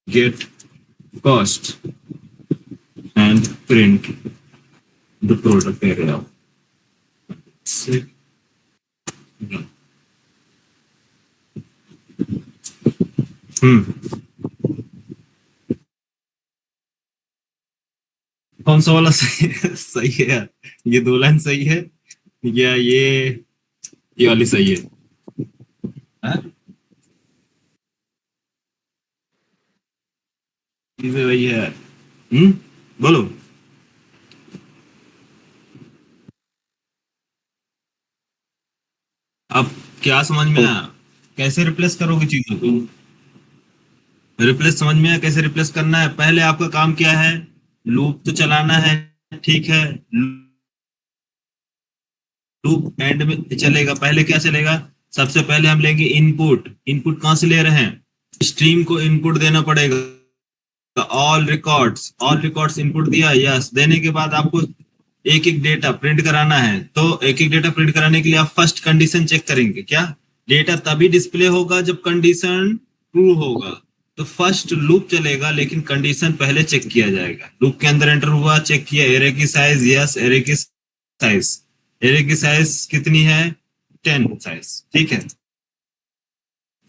get cost and print the product area. कौन सा वाला सही है? सही है यार, ये दो लाइन सही है या ये वाली सही है? चीजें वही है। बोलो। अब क्या समझ में आया? कैसे रिप्लेस करोगे चीजों को? रिप्लेस समझ में आया कैसे रिप्लेस करना है? पहले आपका काम क्या है? लूप तो चलाना है, ठीक है। लूप एंड में चलेगा, पहले क्या चलेगा? सबसे पहले हम लेंगे इनपुट कहां से ले रहे हैं? स्ट्रीम को इनपुट देना पड़ेगा। ऑल रिकॉर्ड्स इनपुट दिया, यस। देने के बाद आपको एक एक डेटा प्रिंट कराना है। तो एक एक डेटा प्रिंट कराने के लिए आप फर्स्ट कंडीशन चेक करेंगे। क्या? डेटा तभी डिस्प्ले होगा जब कंडीशन ट्रू होगा। तो फर्स्ट लूप चलेगा, लेकिन कंडीशन पहले चेक किया जाएगा। लूप के अंदर एंटर हुआ, चेक किया एरे की साइज, यस एरे की साइज कितनी है? 10 साइज, ठीक है।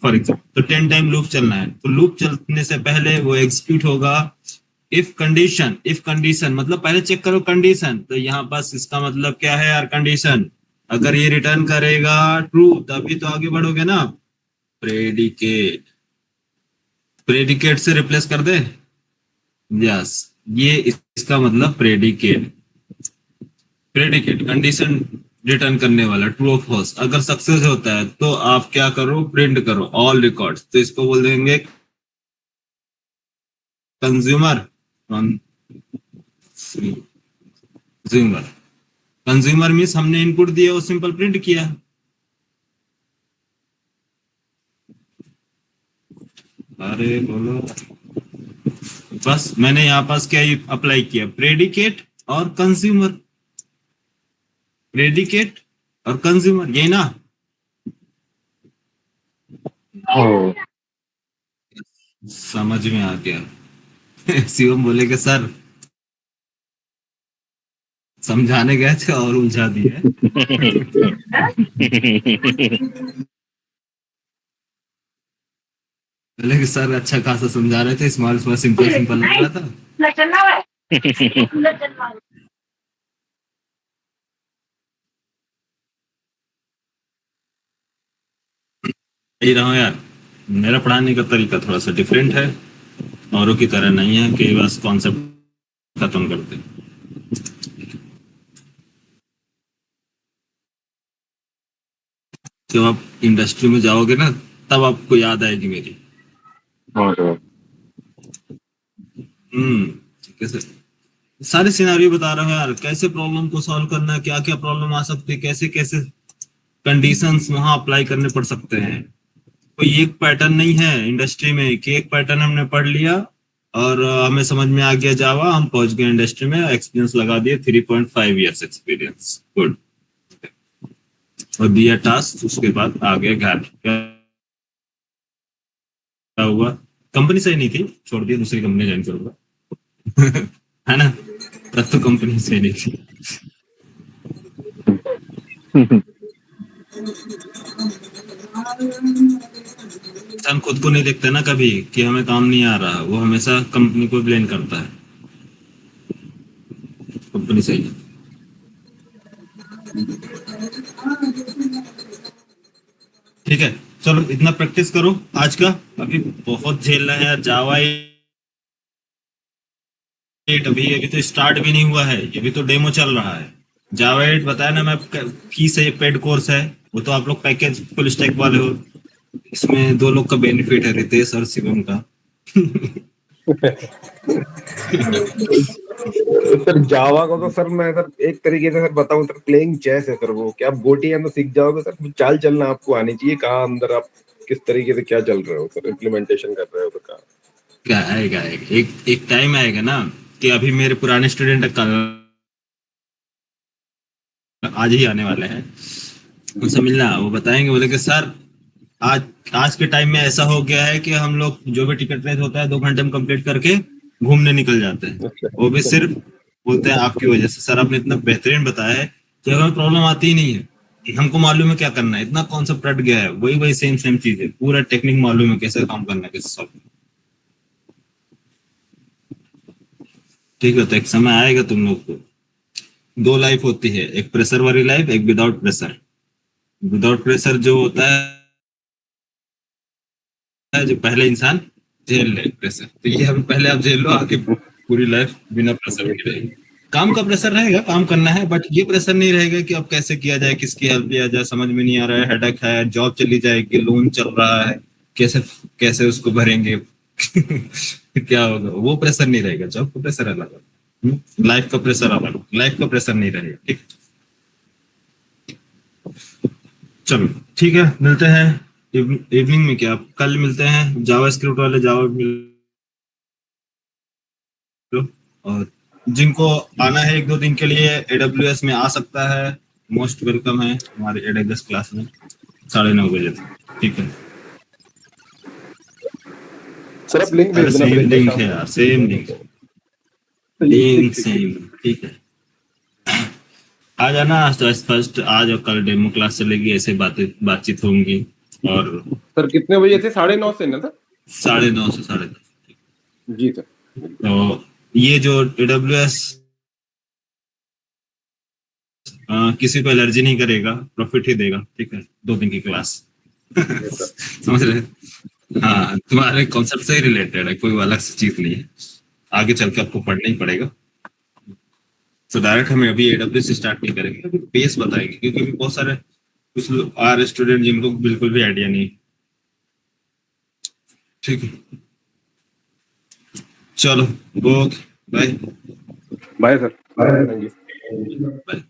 फॉर एग्जाम्पल तो 10 टाइम लूप चलना है। तो लूप चलने से पहले वो एग्जीक्यूट होगा इफ कंडीशन मतलब पहले चेक करो कंडीशन। तो यहाँ पास इसका मतलब क्या है यार? कंडीशन अगर ये रिटर्न करेगा ट्रू तभी तो आगे बढ़ोगे ना। प्रेडिकेट से रिप्लेस कर दे, यस। ये इसका मतलब प्रेडिकेट कंडीशन रिटर्न करने वाला, ट्रू और फॉल्स। अगर सक्सेस होता है तो आप क्या करो? प्रिंट करो ऑल रिकॉर्ड्स। तो इसको बोल देंगे कंज्यूमर मीन्स हमने इनपुट दिया, वो सिंपल प्रिंट किया। अरे बोलो। बस मैंने यहाँ पास क्या अप्लाई किया, प्रेडिकेट और कंज्यूमर, प्रेडिकेट और कंज्यूमर, यही ना। ओ, समझ में आ गया। शिवम बोले कि सर समझाने गए थे और उलझा दिए। बोले कि सर अच्छा खासा समझा रहे थे, स्मॉल स्मॉल सिंपल सिंपल लग रहा था। यही रहा यार, मेरा पढ़ाने का तरीका थोड़ा सा डिफरेंट है, औरों की तरह नहीं है कि बस कॉन्सेप्ट खत्म करते हैं। जब आप इंडस्ट्री में जाओगे ना, तब आपको याद आएगी मेरी। और कैसे सारे सिनारियो बता रहा हूँ यार, कैसे प्रॉब्लम को सॉल्व करना है, क्या क्या प्रॉब्लम आ सकती है, कैसे कैसे कंडीशंस वहां अप्लाई करने पड़ सकते हैं। कोई एक पैटर्न नहीं है इंडस्ट्री में कि एक पैटर्न हमने पढ़ लिया और हमें समझ में आ गया जावा, हम पहुंच गए इंडस्ट्री में, एक्सपीरियंस लगा दिए, 3.5 ईयर्स एक्सपीरियंस, गुड, और दिया टास्क, उसके बाद आ गए घर। क्या हुआ, कंपनी सही नहीं थी, छोड़ दिया, दूसरी कंपनी ज्वाइन करूंगा। है ना, तब तो कंपनी सही नहीं थी। इंसान खुद को नहीं देखता ना कभी कि हमें काम नहीं आ रहा, वो हमेशा कंपनी को ब्लेम करता है, कंपनी सही है। ठीक है, चलो इतना प्रैक्टिस करो आज का, अभी बहुत झेलना है यार। जावा 8 अभी अभी तो स्टार्ट भी नहीं हुआ है, ये भी तो डेमो चल रहा है। जावा 8 बताया ना मैं, फीस है, पेड कोर्स है, वो तो आप लोग पैकेज फुल स्टैक वाले हो। इसमें दो लोग का बेनिफिट है, रितेश और शिवम का। सर जावा को तो सर मैं सर एक तरीके से सर बताऊं सर, प्लेइंग चेस है सर वो, कि आप गोटी तो सीख जाओगे सर, चाल चलना आपको आनी चाहिए, कहाँ अंदर आप किस तरीके से क्या चल रहे हो सर, इम्प्लीमेंटेशन कर रहे हो तो कहाँ। क्या आएगा, एक टाइम आएगा ना कि अभी मेरे पुराने स्टूडेंट कल आज ही आने वाले हैं, उनसे मिलना, वो बताएंगे, बोले कि सर आज आज के टाइम में ऐसा हो गया है कि हम लोग जो भी टिकट रेस होता है 2 घंटे में कंप्लीट करके घूमने निकल जाते हैं, अच्छा। वो भी सिर्फ बोलते हैं आपकी वजह से। सर आपने इतना बेहतरीन बताया है कि हमें प्रॉब्लम आती ही नहीं है, कि हमको मालूम है क्या करना है, इतना कॉन्सेप्ट रट गया है, वही वही सेम सेम चीज है, पूरा टेक्निक मालूम है कैसे काम करना है, कैसे सॉल्व। ठीक है, तो एक समय आएगा तुम लोग को, दो लाइफ होती है, एक प्रेशर वाली लाइफ, एक विदाउट प्रेशर। विदाउट प्रेशर जो होता है, जो पहले इंसान झेल ले प्रेशर, तो ये अभी पहले आप झेल लो, आगे पूरी लाइफ बिना प्रेशर की रहेगी। काम का प्रेशर रहेगा, काम करना है, बट ये प्रेशर नहीं रहेगा कि अब कैसे किया जाए, किसकी हेल्प लिया जाए, समझ में नहीं आ रहा है, हेडेक है, जॉब चली जाएगी, लोन चल रहा है, कैसे कैसे उसको भरेंगे। क्या होगा, वो प्रेशर नहीं रहेगा, जॉब का प्रेशर अलग है, लाइफ का प्रेशर अलग, लाइफ का प्रेशर नहीं रहेगा। ठीक, चलो ठीक है, मिलते हैं इवनिंग में, क्या कल मिलते हैं, जावा स्क्रिप्ट वाले जावा मिल लो, और जिनको आना है 1-2 दिन के लिए AWS में आ सकता है, मोस्ट वेलकम है हमारे AWS क्लास में 9:30 बजे तक। ठीक है, सर आप लिंक भेज अरे देना सेम प्रेजेंट लिंक का। है यार, सेम लिंक, लिंक सेम। ठीक है, आ जाना आज, तो फर्स्ट आज और कल डेमो क्लास चलेगी, ऐसे बातचीत होंगी। और सर कितने बजे थे, 9:30 से ना सर? 9:30 से 10:30। जी सर। तो ये जो AWS किसी को एलर्जी नहीं करेगा, प्रॉफिट ही देगा। ठीक है, 2 दिन की क्लास। समझ रहे हैं? हाँ, तुम्हारे कॉन्सेप्ट से ही रिलेटेड है, कोई अलग सी चीज नहीं है, आगे चल के आपको पढ़ना ही पड़ेगा। तो डायरेक्ट हम अभी AWS से स्टार्ट नहीं करेंगे, अभी बेस बताएंगे, क्योंकि अभी बहुत सारे कुछ लोग आ रहे स्टूडेंट जिनको बिल्कुल भी आइडिया नहीं। ठीक है, चलो, okay, bye bye sir, thank you. Bye.